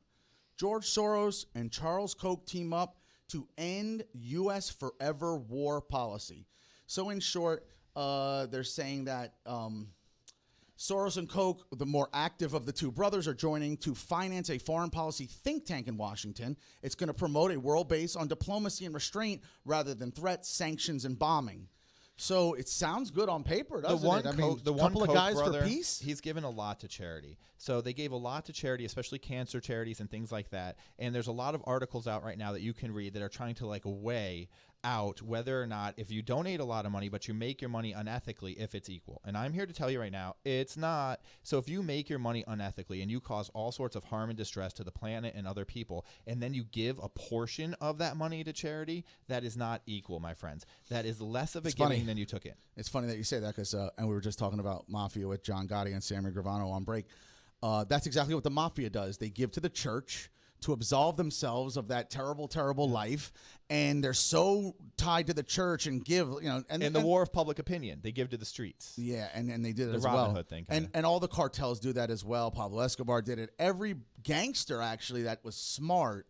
George Soros and Charles Koch team up to end U.S. forever war policy. So in short, they're saying that Soros and Koch, the more active of the two brothers, are joining to finance a foreign policy think tank in Washington. It's going to promote a world based on diplomacy and restraint rather than threats, sanctions, and bombing. So it sounds good on paper, doesn't it? I mean, the couple one of Koch guys brother, for peace. He's given a lot to charity. So they gave a lot to charity, especially cancer charities and things like that. And there's a lot of articles out right now that you can read that are trying to like weigh out whether or not if you donate a lot of money but you make your money unethically, if it's equal. And I'm here to tell you right now, it's not. So if you make your money unethically and you cause all sorts of harm and distress to the planet and other people, and then you give a portion of that money to charity, that is not equal, my friends. That is less of a giving than you took in. It's funny that you say that because, and we were just talking about Mafia with John Gotti and Sammy Gravano on break. That's exactly what the Mafia does. They give to the church to absolve themselves of that terrible, terrible life. And they're so tied to the church and give, you know. And the war of public opinion, they give to the streets. Yeah, and they did it The as Robin well. Hood thing, and all the cartels do that as well. Pablo Escobar did it. Every gangster, actually, that was smart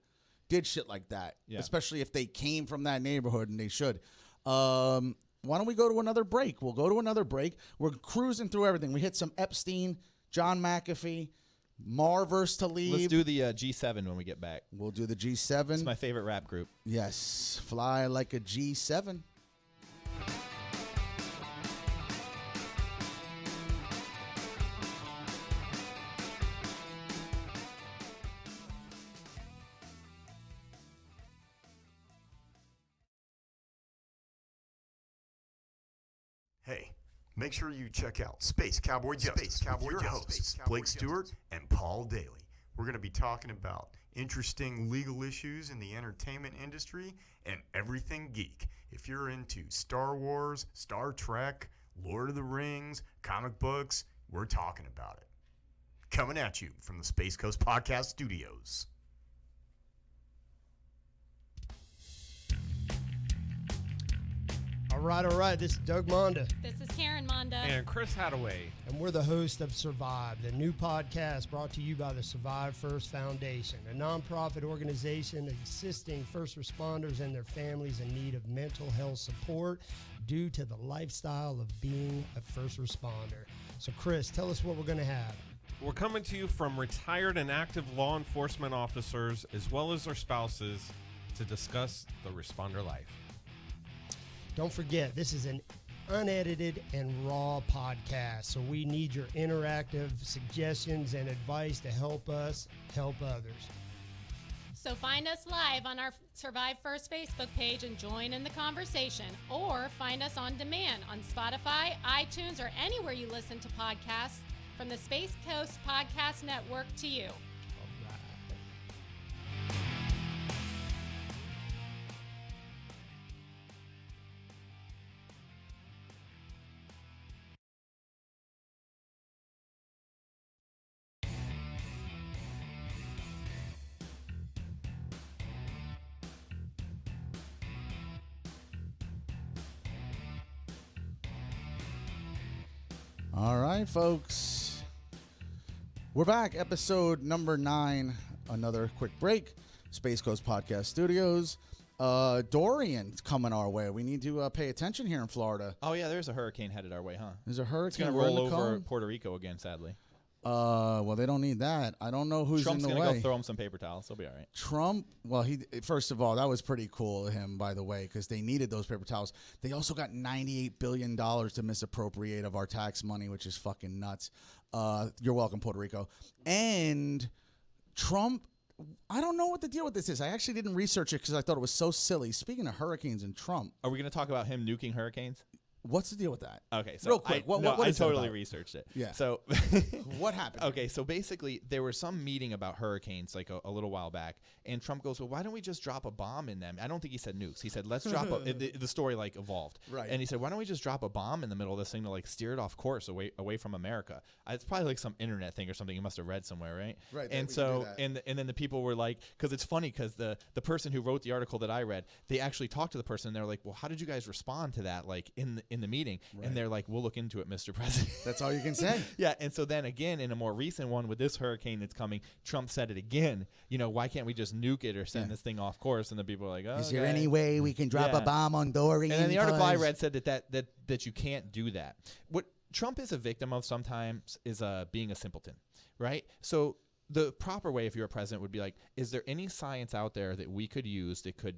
did shit like that, especially if they came from that neighborhood, and they should. Why don't we go to another break? We'll go to another break. We're cruising through everything. We hit some Epstein, John McAfee, Mar versus Talib. Let's do the G7 when we get back. We'll do the G7. It's my favorite rap group. Yes, fly like a G7. Hey, make sure you check out Space Cowboy Justice with your hosts, Blake Stewart and Paul Daly. We're going to be talking about interesting legal issues in the entertainment industry and everything geek. If you're into Star Wars, Star Trek, Lord of the Rings, comic books, we're talking about it. Coming at you from the Space Coast Podcast Studios. All right. This is Doug Monda, This is Karen Monda. And Chris Hadaway. and we're the host of Survive, the new podcast brought to you by the Survive First Foundation, a nonprofit organization assisting first responders and their families in need of mental health support due to the lifestyle of being a first responder. So, Chris, tell us what we're going to have. We're coming to you from retired and active law enforcement officers as well as their spouses to discuss the responder life. Don't forget, this is an unedited and raw podcast, so we need your interactive suggestions and advice to help us help others. So find us live on our Survive First Facebook page and join in the conversation, or find us on demand on Spotify, iTunes, or anywhere you listen to podcasts from the Space Coast Podcast Network to you. All right, folks. We're back. Episode number 9. Another quick break. Space Coast Podcast Studios. Dorian's coming our way. We need to pay attention here in Florida. Oh, yeah, there's a hurricane headed our way, huh? There's a It's hurricane going to roll running over come? Puerto Rico again, sadly. Well, they don't need that. I don't know who's Trump's in the going to way. go throw him some paper towels. He'll be all right. Trump, well, he first of all, that was pretty cool of him, by the way, because they needed those paper towels. They also got $98 billion to misappropriate of our tax money, which is fucking nuts. You're welcome, Puerto Rico. And Trump, I don't know what the deal with this is. I actually didn't research it because I thought it was so silly. Speaking of hurricanes and Trump, Are we going to talk about him nuking hurricanes? what's the deal with that? Okay, so Real quick, what I is that totally about? researched it. Yeah. So What happened? Okay, so basically there was some meeting about hurricanes like a little while back, and Trump goes, well, why don't we just drop a bomb in them? I don't think he said nukes. He said, let's drop the story like evolved. Right. And he said, why don't we just drop a bomb in the middle of this thing to like steer it off course away from America? It's probably like some internet thing or something you must have read somewhere, right? Right, that And we can so do that. and then the people were like, because it's funny because the person who wrote the article that I read, they actually talked to the person and they're like, well, how did you guys respond to that like in the meeting? Right. And they're like, we'll look into it, Mr. President. That's all you can say. Yeah, and so then again, in a more recent one with this hurricane that's coming, Trump said it again. You know, why can't we just nuke it or send this thing off course? And the people are like, oh, Is there any way we can drop a bomb on Dorian? And then the article I read said that you can't do that. What Trump is a victim of sometimes is being a simpleton, right? So the proper way if you're a president would be like, is there any science out there that we could use that could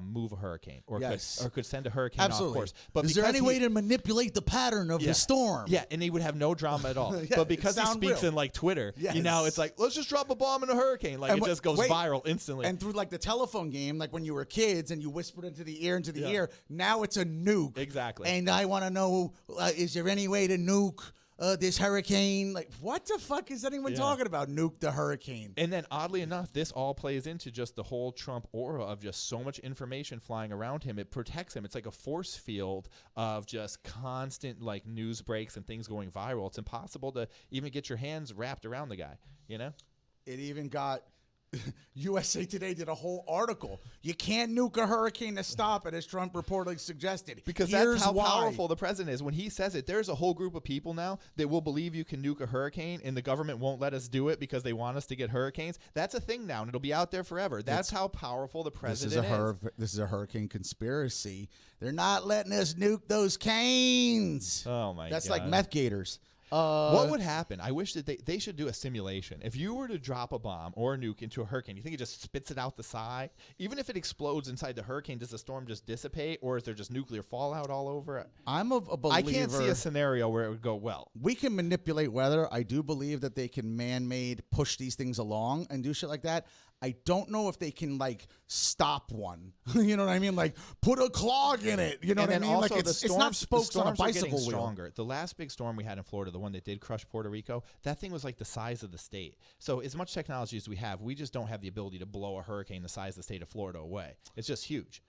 move a hurricane or could send a hurricane Absolutely. off course? But is there because any way to manipulate the pattern of the storm? Yeah, and he would have no drama at all. Yeah, but because he sound speaks real. in like Twitter, Yes. you know, it's like, let's just drop a bomb in a hurricane. Like And it just goes viral instantly. And through like the telephone game, like when you were kids and you whispered into the ear, now it's a nuke. Exactly. And I want to know, is there any way to nuke this hurricane? Like, what the fuck is anyone talking about? Nuke the hurricane. And then oddly enough, this all plays into just the whole Trump aura of just so much information flying around him. It protects him. It's like a force field of just constant like news breaks and things going viral. It's impossible to even get your hands wrapped around the guy, you know? It even got USA Today did a whole article. You can't nuke a hurricane to stop it, as Trump reportedly suggested. Because Here's that's how why. powerful the president is. When he says it, there's a whole group of people now that will believe you can nuke a hurricane and the government won't let us do it because they want us to get hurricanes. That's a thing now, and it'll be out there forever. That's how powerful the president is. This is a hurricane conspiracy. They're not letting us nuke those canes. Oh, my God. That's like meth gators. What would happen? I wish that they should do a simulation. If you were to drop a bomb or a nuke into a hurricane, you think it just spits it out the side? Even if it explodes inside the hurricane, does the storm just dissipate, or is there just nuclear fallout all over it? I'm a believer. I can't see a scenario where it would go well. We can manipulate weather. I do believe that they can man-made push these things along and do shit like that. I don't know if they can like stop one. You know what I mean? Like put a clog in it. You know And what I then mean? also Like the it's not spokes the on a storms are bicycle getting wheel. stronger. The last big storm we had in Florida, the one that did crush Puerto Rico, that thing was like the size of the state. So as much technology as we have, we just don't have the ability to blow a hurricane the size of the state of Florida away. It's just huge.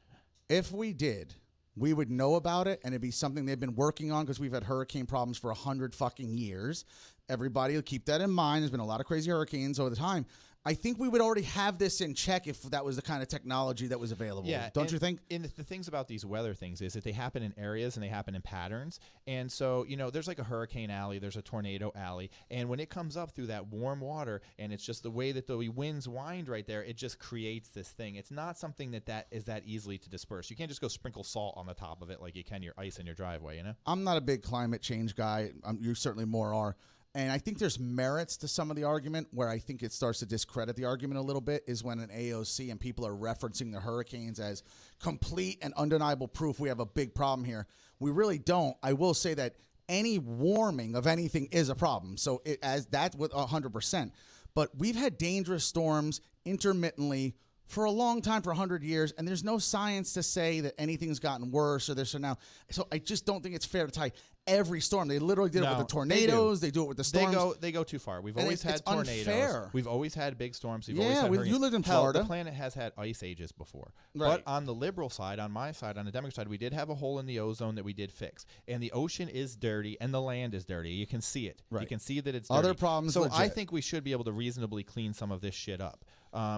If we did, we would know about it, and it'd be something they've been working on because we've had hurricane problems for 100 fucking years. Everybody will keep that in mind. There's been a lot of crazy hurricanes over the time. I think we would already have this in check if that was the kind of technology that was available. Yeah, Don't you think? And the things about these weather things is that they happen in areas and they happen in patterns. And so, you know, there's like a hurricane alley, there's a tornado alley, and when it comes up through that warm water and it's just the way that the winds wind right there, it just creates this thing. It's not something that is that easily to disperse. You can't just go sprinkle salt on the top of it like you can your ice in your driveway, you know? I'm not a big climate change guy. You certainly more are. And I think there's merits to some of the argument. Where I think it starts to discredit the argument a little bit is when an AOC and people are referencing the hurricanes as complete and undeniable proof we have a big problem here. We really don't. I will say that any warming of anything is a problem. So as that with 100%. But we've had dangerous storms intermittently for a long time, for 100 years, and there's no science to say that anything's gotten worse or this or now. So I just don't think it's fair to tie every storm. They literally did it with the tornadoes. They do it with the storms. They go too far. We've And always it's had tornadoes. unfair. We've always had big storms. We've Yeah, always had you hurricanes. lived in Hell, Florida. the planet has had ice ages before. Right. But on the liberal side, on my side, on the Democrat side, we did have a hole in the ozone that we did fix. And the ocean is dirty and the land is dirty. You can see it. Right. You can see that it's dirty. Other problems So legit. I think we should be able to reasonably clean some of this shit up.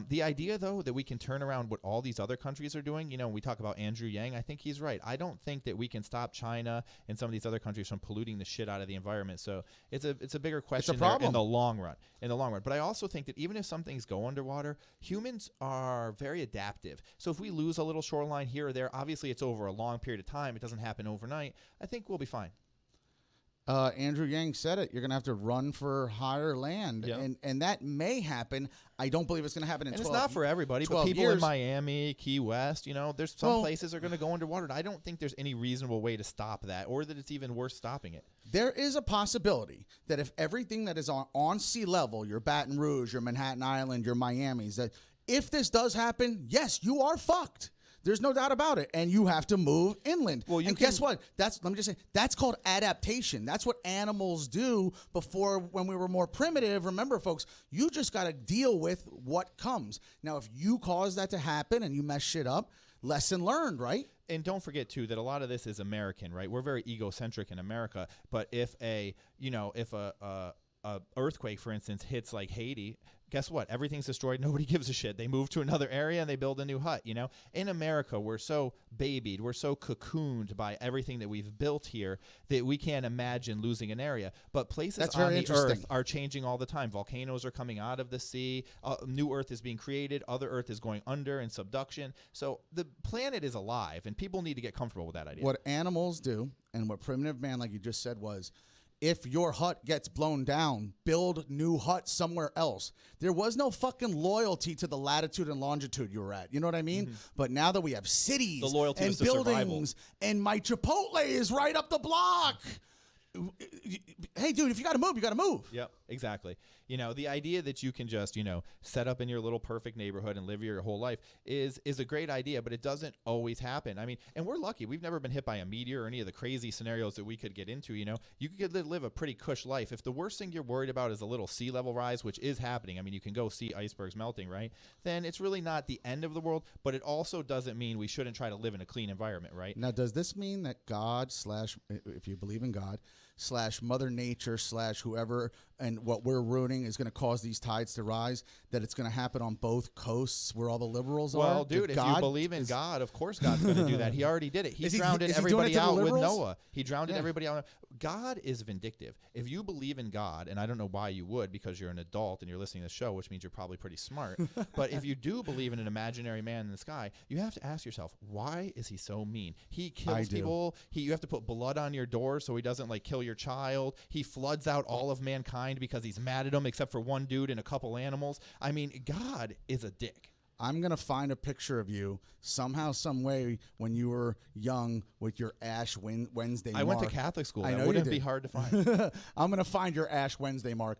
The idea, though, that we can turn around what all these other countries are doing, you know, when we talk about Andrew Yang, I think he's right. I don't think that we can stop China and some of these other countries countries from polluting the shit out of the environment. So it's a bigger question problem. in the long run. But I also think that even if some things go underwater, humans are very adaptive. So if we lose a little shoreline here or there, obviously it's over a long period of time. It doesn't happen overnight. I think we'll be fine. Andrew Yang said it. You're going to have to run for higher land, and that may happen. I don't believe it's going to happen in 12 years. And it's not for everybody, but people in Miami, Key West, there's some places are going to go underwater. And I don't think there's any reasonable way to stop that, or that it's even worth stopping it. There is a possibility that if everything that is on sea level, your Baton Rouge, your Manhattan Island, your Miamis, that if this does happen, yes, you are fucked. There's no doubt about it, and you have to move inland. Well, guess what? Let me just say, that's called adaptation. That's what animals do before, when we were more primitive. Remember, folks, you just got to deal with what comes. Now, if you cause that to happen and you mess shit up, lesson learned, right? And don't forget too that a lot of this is American, right? We're very egocentric in America, but if a earthquake, for instance, hits like Haiti, guess what? Everything's destroyed. Nobody gives a shit. They move to another area and they build a new hut, In America, we're so babied. We're so cocooned by everything that we've built here that we can't imagine losing an area. But places on the earth are changing all the time. Volcanoes are coming out of the sea. New earth is being created. Other earth is going under in subduction. So the planet is alive, and people need to get comfortable with that idea. What animals do, and what primitive man, like you just said, was, if your hut gets blown down, build new hut somewhere else. There was no fucking loyalty to the latitude and longitude you were at. You know what I mean? Mm-hmm. But now that we have cities and buildings, and my Chipotle is right up the block. Hey, dude, if you got to move, you got to move. Yep, exactly. The idea that you can just, set up in your little perfect neighborhood and live your whole life is a great idea, but it doesn't always happen. I mean, and we're lucky. We've never been hit by a meteor or any of the crazy scenarios that we could get into, You could live a pretty cush life. If the worst thing you're worried about is a little sea level rise, which is happening, I mean, you can go see icebergs melting, right? Then it's really not the end of the world, but it also doesn't mean we shouldn't try to live in a clean environment, right? Now, does this mean that God / if you believe in God / Mother Nature / whoever and what we're ruining is going to cause these tides to rise, that it's going to happen on both coasts where all the liberals are? Well, dude, if you believe in God, of course God's going to do that. He already did it. He drowned everybody out with Noah. He drowned everybody out. God is vindictive. If you believe in God, and I don't know why you would, because you're an adult and you're listening to the show, which means you're probably pretty smart, but if you do believe in an imaginary man in the sky, you have to ask yourself, why is he so mean? He kills people. You have to put blood on your door so he doesn't kill your child. He floods out all of mankind because he's mad at them, except for one dude and a couple animals. I mean, God is a dick. I'm going to find a picture of you somehow, some way, when you were young with your Ash Wednesday mark. I went to Catholic school. I know that wouldn't be hard to find. I'm going to find your Ash Wednesday mark.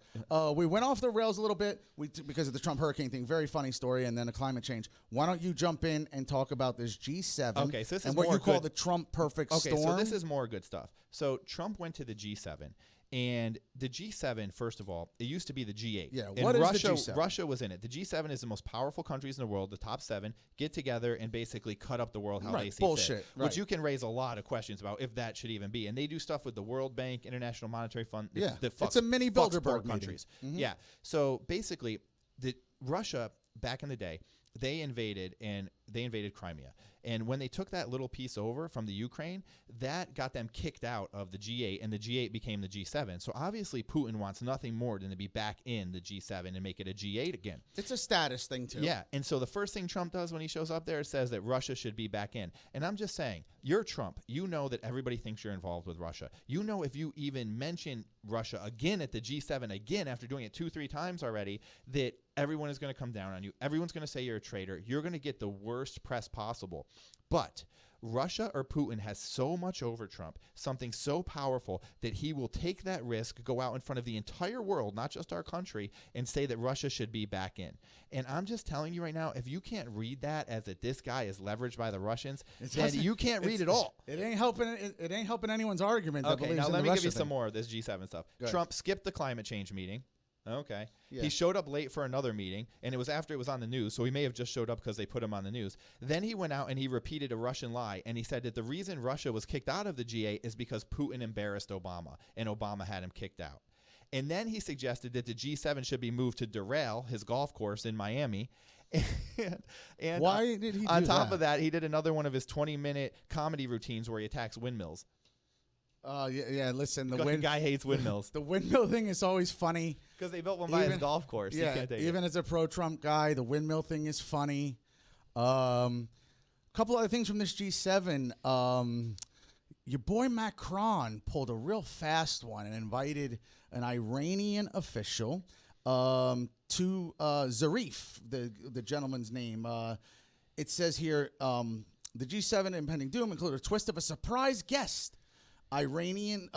We went off the rails a little bit because of the Trump hurricane thing. Very funny story, and then a climate change. Why don't you jump in and talk about this G7 okay, so this is and what you call good. the Trump perfect storm? Okay, so this is more good stuff. So Trump went to the G7. And the G7, first of all, it used to be the G8. Yeah, and what Russia, is the G7? Russia was in it. The G7 is the most powerful countries in the world. The top 7 get together and basically cut up the world how they see bullshit, fit. right. Which you can raise a lot of questions about if that should even be. And they do stuff with the World Bank, International Monetary Fund. Yeah, that it's a mini Bilderberg countries. Mm-hmm. Yeah. So basically, Russia back in the day, they invaded Crimea. And when they took that little piece over from the Ukraine, that got them kicked out of the G8, and the G8 became the G7. So obviously Putin wants nothing more than to be back in the G7 and make it a G8 again. It's a status thing, too. Yeah, and so the first thing Trump does when he shows up there says that Russia should be back in. And I'm just saying, you're Trump. You know that everybody thinks you're involved with Russia. You know if you even mention Russia again at the G7 again after doing it 2-3 times already, that everyone is going to come down on you. Everyone's going to say you're a traitor. You're going to get the worst press possible. But Russia or Putin has so much over Trump, something so powerful that he will take that risk, go out in front of the entire world, not just our country, and say that Russia should be back in. And I'm just telling you right now, if you can't read that as that this guy is leveraged by the Russians, then you can't read it all. It ain't helping anyone's argument. Okay, now let me give you some more of this G7 stuff. Trump skipped the climate change meeting. Okay. Yeah. He showed up late for another meeting, and it was after it was on the news, so he may have just showed up because they put him on the news. Then he went out and he repeated a Russian lie, and he said that the reason Russia was kicked out of the G8 is because Putin embarrassed Obama, and Obama had him kicked out. And then he suggested that the G7 should be moved to Doral, his golf course in Miami. And why did he do on top of that, he did another one of his 20-minute comedy routines where he attacks windmills. Yeah. Listen, The guy hates windmills the windmill thing is always funny. because they built one by his golf course. You Yeah, can't take even it. as a pro-Trump guy, the windmill thing is funny. Couple other things from this G7. Your boy Macron pulled a real fast one and invited an Iranian official to Zarif, the gentleman's name. It says here, the G7 impending doom included a twist of a surprise guest. Iranian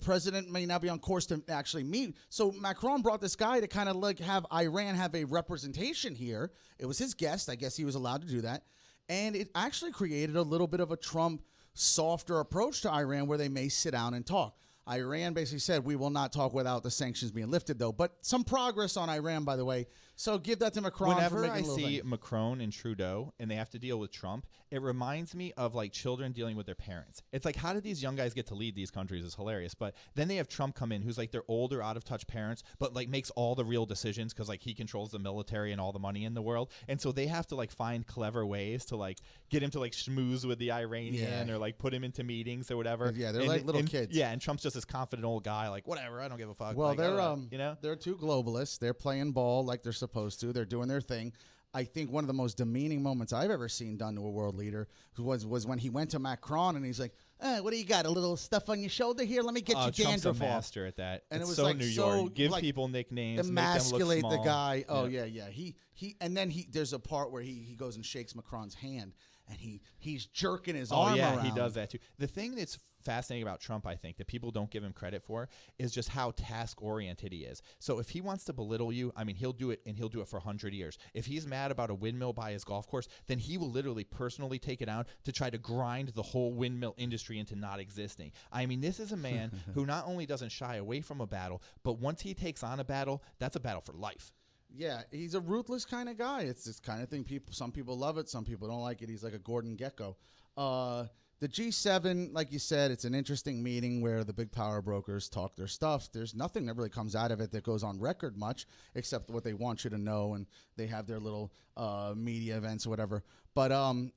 president may now be on course to actually meet. So Macron brought this guy to kind of like have Iran have a representation here. It was his guest. I guess he was allowed to do that. And it actually created a little bit of a Trump softer approach to Iran where they may sit down and talk. Iran basically said, we will not talk without the sanctions being lifted, though. But some progress on Iran, by the way. So give that to Macron. Whenever for making I a little see thing. Macron and Trudeau and they have to deal with Trump, it reminds me of like children dealing with their parents. It's like, how did these young guys get to lead these countries is hilarious. But then they have Trump come in who's like their older, out of touch parents, but like makes all the real decisions because like he controls the military and all the money in the world. And so they have to like find clever ways to like get him to like schmooze with the Iranian or like put him into meetings or whatever. Yeah, they're like little kids. Yeah, and Trump's just this confident old guy, like, whatever, I don't give a fuck. Well, like, they're you know, they're two globalists. They're playing ball like they're supposed to. They're doing their thing. I think one of the most demeaning moments I've ever seen done to a world leader was when he went to Macron and he's like, what do you got? A little stuff on your shoulder here? Let me get your Trump's a dandruff off. master at that. And it's it was so like New so, York. Give like, people nicknames, emasculate make them look the small. guy. Oh Yeah. yeah. And then there's a part where he goes and shakes Macron's hand and he's jerking his Oh arm yeah, around. he does that too. The thing that's fascinating about Trump, I think, that people don't give him credit for is just how task-oriented he is. So if he wants to belittle you, I mean, he'll do it, and he'll do it for 100 years. If he's mad about a windmill by his golf course, then he will literally personally take it out to try to grind the whole windmill industry into not existing. I mean, this is a man who not only doesn't shy away from a battle, but once he takes on a battle, that's a battle for life. Yeah, he's a ruthless kind of guy. It's this kind of thing. Some people love it, some people don't like it. He's like a Gordon Gekko. The G7, like you said, it's an interesting meeting where the big power brokers talk their stuff. There's nothing that really comes out of it that goes on record much, except what they want you to know, and they have their little media events or whatever. But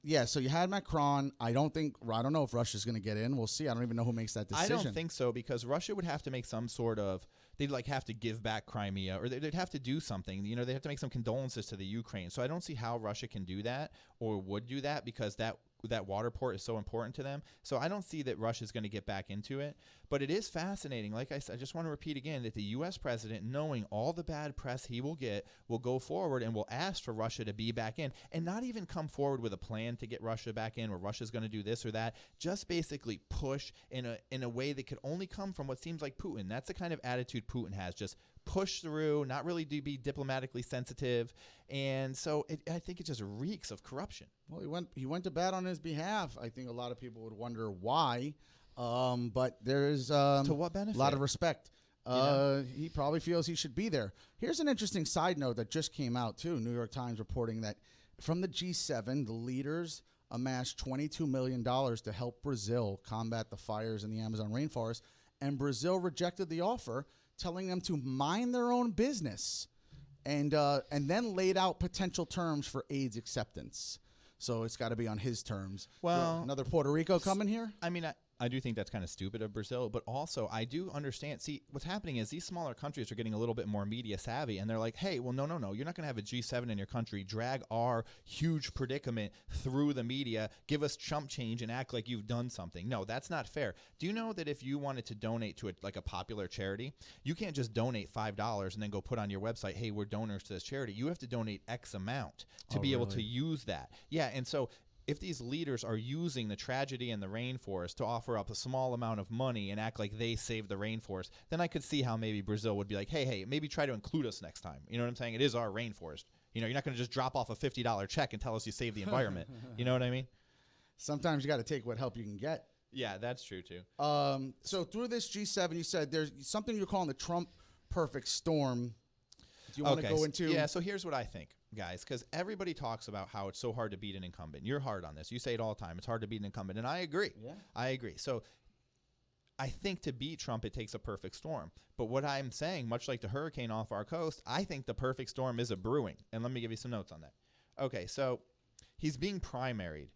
yeah, so you had Macron. I don't know if Russia's going to get in. We'll see. I don't even know who makes that decision. I don't think so, because Russia would have to make some sort of, they'd like have to give back Crimea, or they'd have to do something. You know, they have to make some condolences to the Ukraine. So I don't see how Russia can do that or would do that, because that water port is so important to them. So I don't see that Russia's going to get back into it. But it is fascinating. Like I said, I just want to repeat again that the U.S. president, knowing all the bad press he will get, will go forward and will ask for Russia to be back in, and not even come forward with a plan to get Russia back in, or Russia's going to do this or that. Just basically push in a way that could only come from what seems like Putin. That's the kind of attitude Putin has. Just push through, not really be diplomatically sensitive. And so I think it just reeks of corruption. Well, he went to bat on his behalf. I think a lot of people would wonder why, but there's To what benefit? a lot of respect. He probably feels he should be there. Here's an interesting side note that just came out too. New York Times reporting that from the G7, the leaders amassed $22 million to help Brazil combat the fires in the Amazon rainforest, and Brazil rejected the offer, telling them to mind their own business, and then laid out potential terms for AIDS acceptance. So it's got to be on his terms. Well, another Puerto Rico coming here? I mean, I do think that's kind of stupid of Brazil, but also I do understand. See, what's happening is these smaller countries are getting a little bit more media savvy, and they're like, hey, well, no. You're not going to have a G7 in your country drag our huge predicament through the media, give us chump change, and act like you've done something. No, that's not fair. Do you know that if you wanted to donate to a popular charity, you can't just donate $5 and then go put on your website, hey, we're donors to this charity. You have to donate X amount to be able to use that. Yeah, and so if these leaders are using the tragedy in the rainforest to offer up a small amount of money and act like they saved the rainforest, then I could see how maybe Brazil would be like, hey, maybe try to include us next time. You know what I'm saying? It is our rainforest. You know, you're not going to just drop off a $50 check and tell us you saved the environment. You know what I mean? Sometimes you got to take what help you can get. Yeah, that's true too. So through this G7, you said there's something you're calling the Trump perfect storm. Do you want to go into? Yeah, so here's what I think, guys, because everybody talks about how it's so hard to beat an incumbent. You're hard on this. You say it all the time. It's hard to beat an incumbent, and I agree. Yeah. I agree. So I think to beat Trump, it takes a perfect storm. But what I'm saying, much like the hurricane off our coast, I think the perfect storm is a brewing. And let me give you some notes on that. Okay, so he's being primaried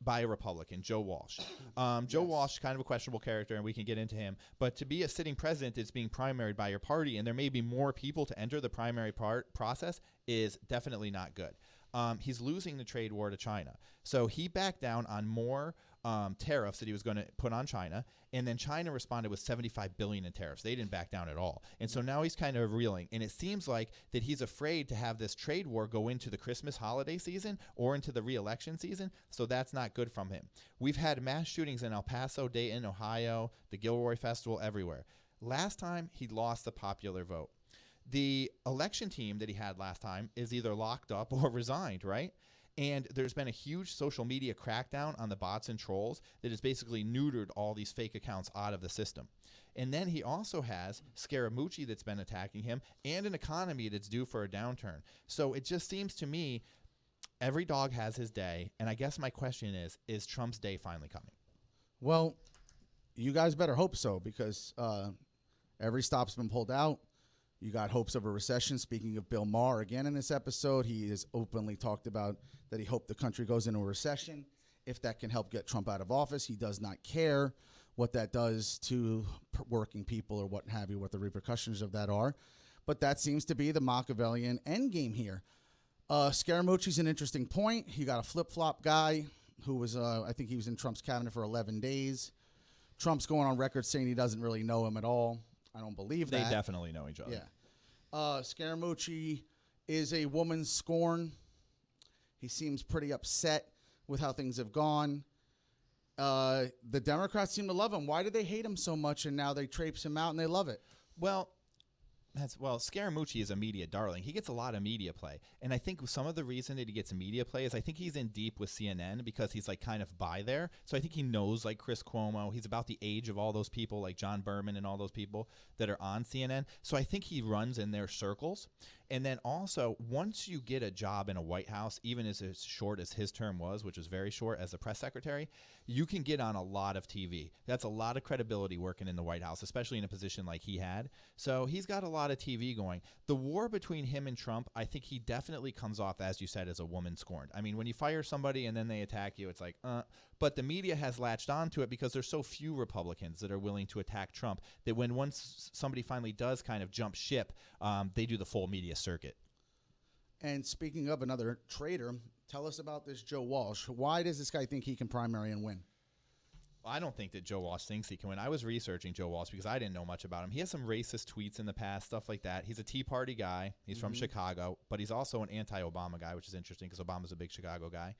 by a Republican, Joe Walsh. Joe Walsh, kind of a questionable character, and we can get into him. But to be a sitting president that's being primaried by your party, and there may be more people to enter the primary process, is definitely not good. He's losing the trade war to China. So he backed down on more tariffs that he was going to put on China, and then China responded with $75 billion in tariffs. They didn't back down at all. And so now he's kind of reeling, and it seems like that he's afraid to have this trade war go into the Christmas holiday season or into the re-election season, so that's not good from him. We've had mass shootings in El Paso, Dayton, Ohio, the Gilroy Festival, everywhere. Last time, he lost the popular vote. The election team that he had last time is either locked up or resigned, right? And there's been a huge social media crackdown on the bots and trolls that has basically neutered all these fake accounts out of the system. And then he also has Scaramucci that's been attacking him and an economy that's due for a downturn. So it just seems to me every dog has his day. And I guess my question is Trump's day finally coming? Well, you guys better hope so, because every stop's been pulled out. You got hopes of a recession. Speaking of Bill Maher, again in this episode, he has openly talked about that he hoped the country goes into a recession if that can help get Trump out of office. He does not care what that does to working people or what have you, what the repercussions of that are. But that seems to be the Machiavellian endgame here. Scaramucci's an interesting point. You got a flip-flop guy who was, I think he was in Trump's cabinet for 11 days. Trump's going on record saying he doesn't really know him at all. I don't believe that. They definitely know each other. Yeah. Scaramucci is a woman's scorn. He seems pretty upset with how things have gone. The Democrats seem to love him. Why do they hate him so much, and now they traipse him out and they love it? Well, Scaramucci is a media darling. He gets a lot of media play. And I think some of the reason that he gets media play is I think he's in deep with CNN because he's like kind of by there. So I think he knows like Chris Cuomo. He's about the age of all those people like John Berman and all those people that are on CNN. So I think he runs in their circles. And then also, once you get a job in a White House, even as short as his term was, which was very short as a press secretary, you can get on a lot of TV. That's a lot of credibility working in the White House, especially in a position like he had. So he's got a lot of TV going. The war between him and Trump, I think he definitely comes off, as you said, as a woman scorned. I mean, when you fire somebody and then they attack you, it's like, But the media has latched onto it because there's so few Republicans that are willing to attack Trump that when once somebody finally does kind of jump ship, they do the full media circuit. And speaking of another traitor, tell us about this Joe Walsh. Why does this guy think he can primary and win? Well, I don't think that Joe Walsh thinks he can win. I was researching Joe Walsh because I didn't know much about him. He has some racist tweets in the past, stuff like that. He's a Tea Party guy. He's from Chicago, but he's also an anti-Obama guy, which is interesting because Obama's a big Chicago guy.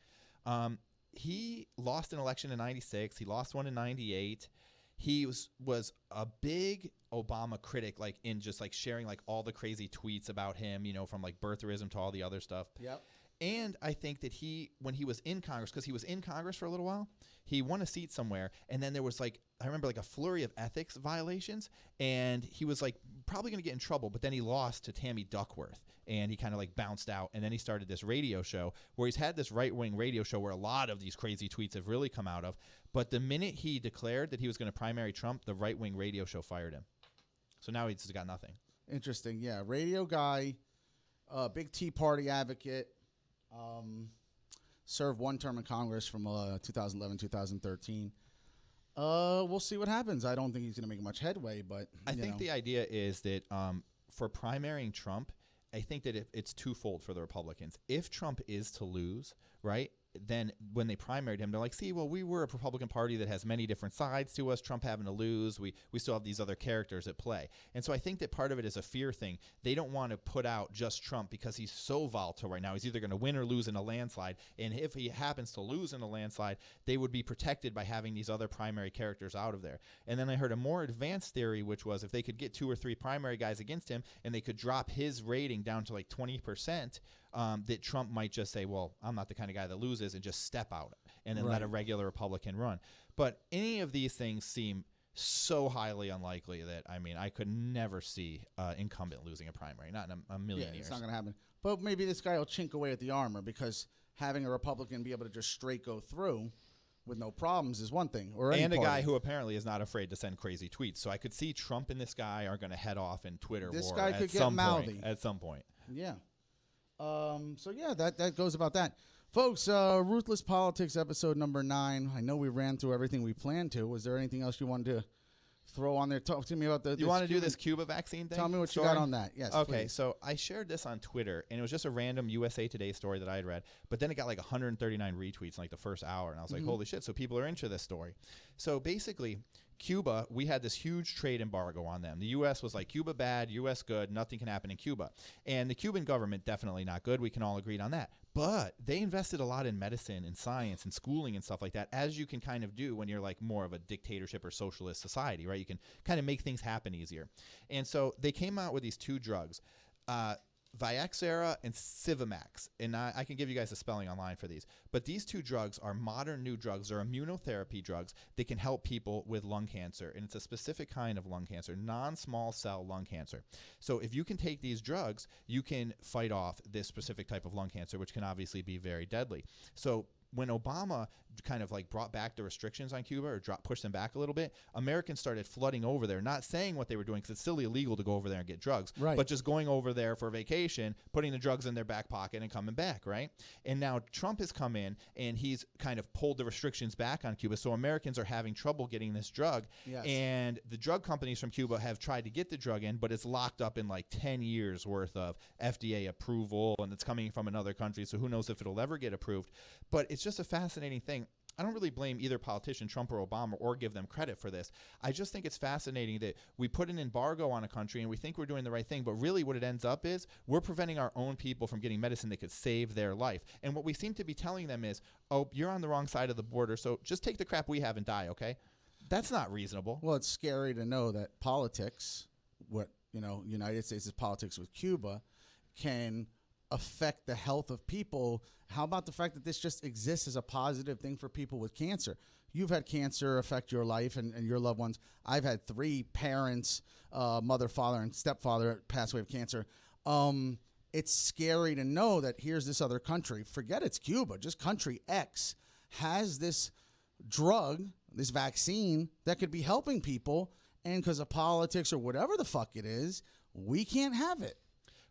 He lost an election in 96. He lost one in 98. He was a big Obama critic, like in just like sharing like all the crazy tweets about him, you know, from like birtherism to all the other stuff. Yep. And I think that when he was in Congress, because he was in Congress for a little while, he won a seat somewhere. And then there was like, I remember like a flurry of ethics violations. And he was like probably going to get in trouble. But then he lost to Tammy Duckworth. And he kind of like bounced out. And then he started this radio show where he's had this right-wing radio show where a lot of these crazy tweets have really come out of. But the minute he declared that he was going to primary Trump, the right-wing radio show fired him. So now he's got nothing. Interesting. Yeah. Radio guy, big Tea Party advocate. Served one term in Congress from 2011, 2013. We'll see what happens. I don't think he's going to make much headway, but I think the idea is that for primarying Trump, I think that it's twofold for the Republicans. If Trump is to lose, right, then when they primaried him, they're like, see, well, we were a Republican Party that has many different sides to us. Trump having to lose, we still have these other characters at play. And so I think that part of it is a fear thing. They don't want to put out just Trump because he's so volatile right now. He's either going to win or lose in a landslide. And if he happens to lose in a landslide, they would be protected by having these other primary characters out of there. And then I heard a more advanced theory, which was if they could get 2 or 3 primary guys against him and they could drop his rating down to like 20%, that Trump might just say, well, I'm not the kind of guy that loses, and just step out and then let a regular Republican run. But any of these things seem so highly unlikely that, I mean, I could never see incumbent losing a primary, not in a million years. It's not going to happen. But maybe this guy will chink away at the armor, because having a Republican be able to just straight go through with no problems is one thing. And a guy who apparently is not afraid to send crazy tweets. So I could see Trump and this guy are going to head off in Twitter this war guy could get mouthy at some point. Yeah. So yeah, that goes about that. Folks, Ruthless Politics episode number 9. I know we ran through everything we planned to. Was there anything else you wanted to throw on there? Talk to me about the. You want to do this Cuba vaccine thing? Tell me what story? you got on that. Yes. Okay, please. so I shared this on Twitter, and it was just a random USA Today story that I had read, but then it got like 139 retweets in like the first hour, and I was like, holy shit, so people are into this story. So basically, Cuba, we had this huge trade embargo on them. The U.S. was like, Cuba bad, U.S. good, nothing can happen in Cuba. And the Cuban government, definitely not good. We can all agree on that. But they invested a lot in medicine and science and schooling and stuff like that, as you can kind of do when you're like more of a dictatorship or socialist society, right? You can kind of make things happen easier. And so they came out with these 2 drugs, Viaxera and Civimax. And I can give you guys the spelling online for these. But these 2 drugs are modern new drugs. They're immunotherapy drugs that can help people with lung cancer. And it's a specific kind of lung cancer, non-small cell lung cancer. So if you can take these drugs, you can fight off this specific type of lung cancer, which can obviously be very deadly. So when Obama kind of like brought back the restrictions on Cuba or pushed them back a little bit, Americans started flooding over there, not saying what they were doing because it's still illegal to go over there and get drugs, right, but just going over there for vacation, putting the drugs in their back pocket and coming back, right? And now Trump has come in and he's kind of pulled the restrictions back on Cuba, so Americans are having trouble getting this drug. Yes. And the drug companies from Cuba have tried to get the drug in, but it's locked up in like 10 years worth of FDA approval, and it's coming from another country, so who knows if it'll ever get approved. But it's just a fascinating thing. I don't really blame either politician, Trump or Obama, or give them credit for this. I just think it's fascinating that we put an embargo on a country and we think we're doing the right thing, but really what it ends up is we're preventing our own people from getting medicine that could save their life. And what we seem to be telling them is, oh, you're on the wrong side of the border, so just take the crap we have and die, okay? That's not reasonable. Well, it's scary to know that politics, United States' politics with Cuba, can affect the health of people. How about the fact that this just exists as a positive thing for people with cancer? You've had cancer affect your life and your loved ones. I've had 3 parents, mother, father, and stepfather pass away of cancer. It's scary to know that here's this other country, forget it's Cuba, just country X, has this drug, this vaccine that could be helping people, and because of politics or whatever the fuck it is, we can't have it.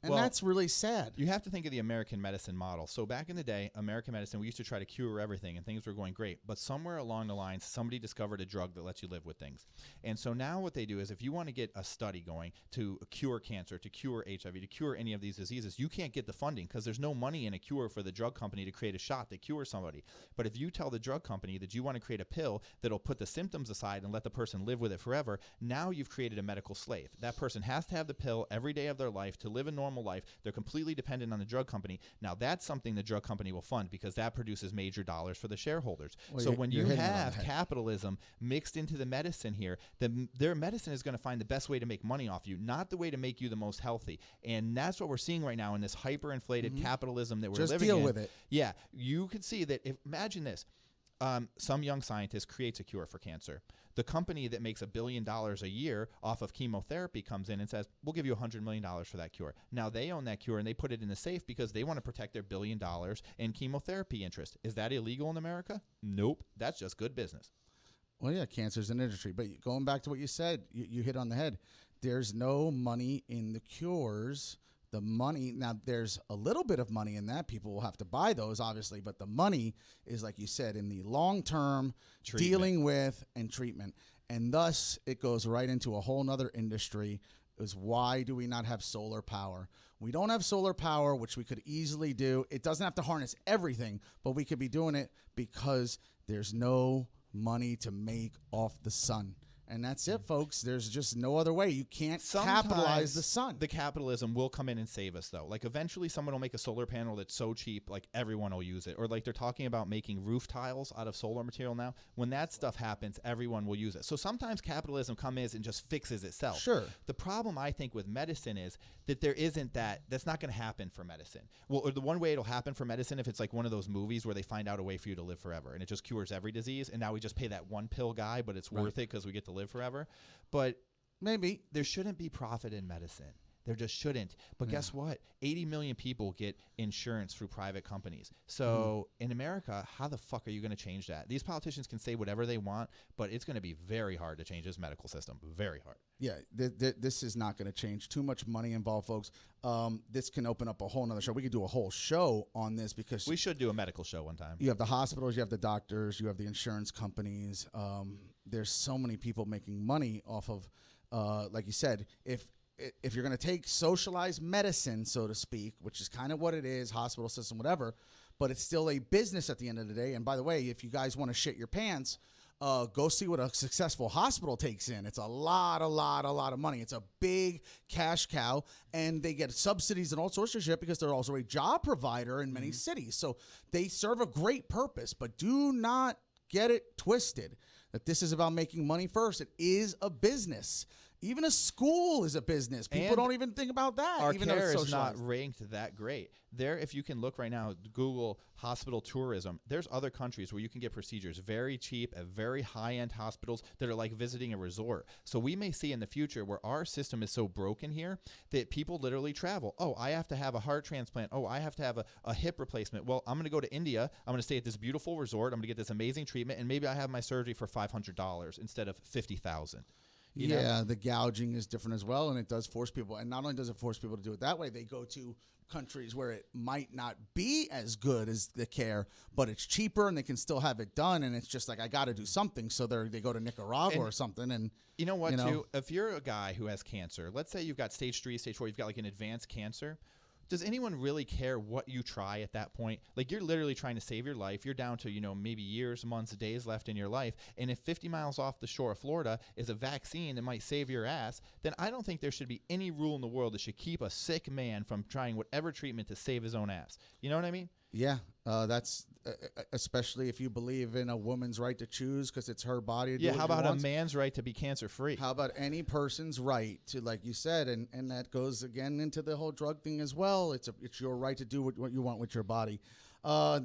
And well, that's really sad. You have to think of the American medicine model. So back in the day, American medicine, we used to try to cure everything and things were going great. But somewhere along the lines, somebody discovered a drug that lets you live with things. And so now what they do is if you want to get a study going to cure cancer, to cure HIV, to cure any of these diseases, you can't get the funding because there's no money in a cure for the drug company to create a shot that cures somebody. But if you tell the drug company that you want to create a pill that'll put the symptoms aside and let the person live with it forever, now you've created a medical slave. That person has to have the pill every day of their life to live a normal life. They're completely dependent on the drug company. Now, that's something the drug company will fund because that produces major dollars for the shareholders. Well, so when you hitting it on the have head. capitalism mixed into the medicine here, their medicine is going to find the best way to make money off you, not the way to make you the most healthy. And that's what we're seeing right now in this hyperinflated capitalism that we're Just living deal in. with it. Yeah, you could see that. Imagine this. Some young scientist creates a cure for cancer. The company that makes $1 billion a year off of chemotherapy comes in and says, we'll give you $100 million for that cure. Now they own that cure and they put it in the safe because they want to protect their $1 billion in chemotherapy interest. Is that illegal in America? Nope. That's just good business. Well, yeah, cancer's an industry. But going back to what you said, you hit on the head. There's no money in the cures. The money, now there's a little bit of money in that. People will have to buy those, obviously, but the money is, like you said, in the long-term dealing with and treatment. And thus, it goes right into a whole nother industry, is why do we not have solar power? We don't have solar power, which we could easily do. It doesn't have to harness everything, but we could be doing it because there's no money to make off the sun. And that's it, folks. There's just no other way. You can't capitalize the sun. The capitalism will come in and save us, though. Like, eventually someone will make a solar panel that's so cheap, like, everyone will use it. Or, like, they're talking about making roof tiles out of solar material now. When that stuff happens, everyone will use it. So sometimes capitalism comes in and just fixes itself. Sure. The problem, I think, with medicine is that there isn't that. That's not going to happen for medicine. Well, or the one way it'll happen for medicine, if it's like one of those movies where they find out a way for you to live forever, and it just cures every disease, and now we just pay that one pill guy, but it's worth it because we get to live forever. But maybe there shouldn't be profit in medicine. There just shouldn't. But guess what? 80 million people get insurance through private companies. So in America, how the fuck are you going to change that? These politicians can say whatever they want, but it's going to be very hard to change this medical system. Very hard. Yeah, this is not going to change. Too much money involved, folks. This can open up a whole nother show. We could do a whole show on this because we should do a medical show one time. You have the hospitals, you have the doctors, you have the insurance companies. There's so many people making money off of, like you said, if you're going to take socialized medicine, so to speak, which is kind of what it is, hospital system, whatever, but it's still a business at the end of the day. And by the way, if you guys want to shit your pants, go see what a successful hospital takes in. It's a lot of money. It's a big cash cow, and they get subsidies and all sorts of shit because they're also a job provider in many cities. So they serve a great purpose, but do not get it twisted that this is about making money first. It is a business. Even a school is a business. People don't even think about that. Our even though care it's is not socialized. ranked that great. There, if you can look right now, Google hospital tourism. There's other countries where you can get procedures very cheap at very high-end hospitals that are like visiting a resort. So we may see in the future where our system is so broken here that people literally travel. Oh, I have to have a heart transplant. Oh, I have to have a hip replacement. Well, I'm going to go to India. I'm going to stay at this beautiful resort. I'm going to get this amazing treatment, and maybe I have my surgery for $500 instead of $50,000. The gouging is different as well, and it does force people. And not only does it force people to do it that way, they go to countries where it might not be as good as the care, but it's cheaper, and they can still have it done. And it's just like, I got to do something. So they go to Nicaragua or something. And you know what, too? If you're a guy who has cancer, let's say you've got stage 3, stage 4, you've got like an advanced cancer. Does anyone really care what you try at that point? Like, you're literally trying to save your life. You're down to, maybe years, months, days left in your life. And if 50 miles off the shore of Florida is a vaccine that might save your ass, then I don't think there should be any rule in the world that should keep a sick man from trying whatever treatment to save his own ass. You know what I mean? Yeah, that's especially if you believe in a woman's right to choose because it's her body to do what how she about wants. a man's right to be cancer-free? How about any person's right to, like you said, and that goes again into the whole drug thing as well. It's your right to do what you want with your body.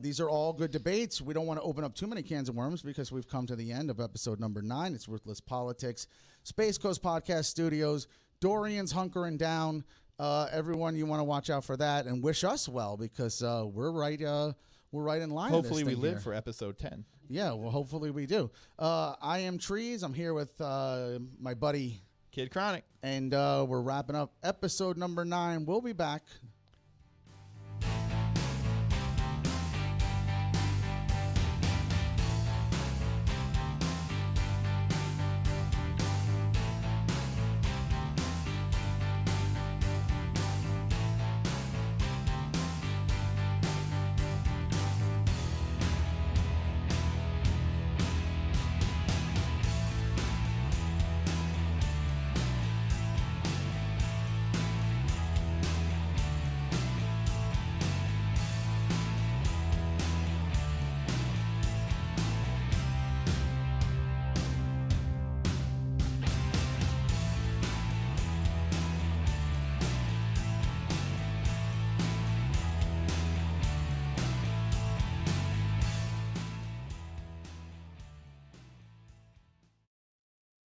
These are all good debates. We don't want to open up too many cans of worms because we've come to the end of episode number 9. It's Ruthless Politics, Space Coast Podcast Studios. Dorian's hunkering down. Everyone, you want to watch out for that and wish us well because we're right in line. Hopefully we this thing live here. for episode 10. Yeah, well, hopefully we do. I am Trees. I'm here with my buddy Kid Chronic. and we're wrapping up episode number 9. We'll be back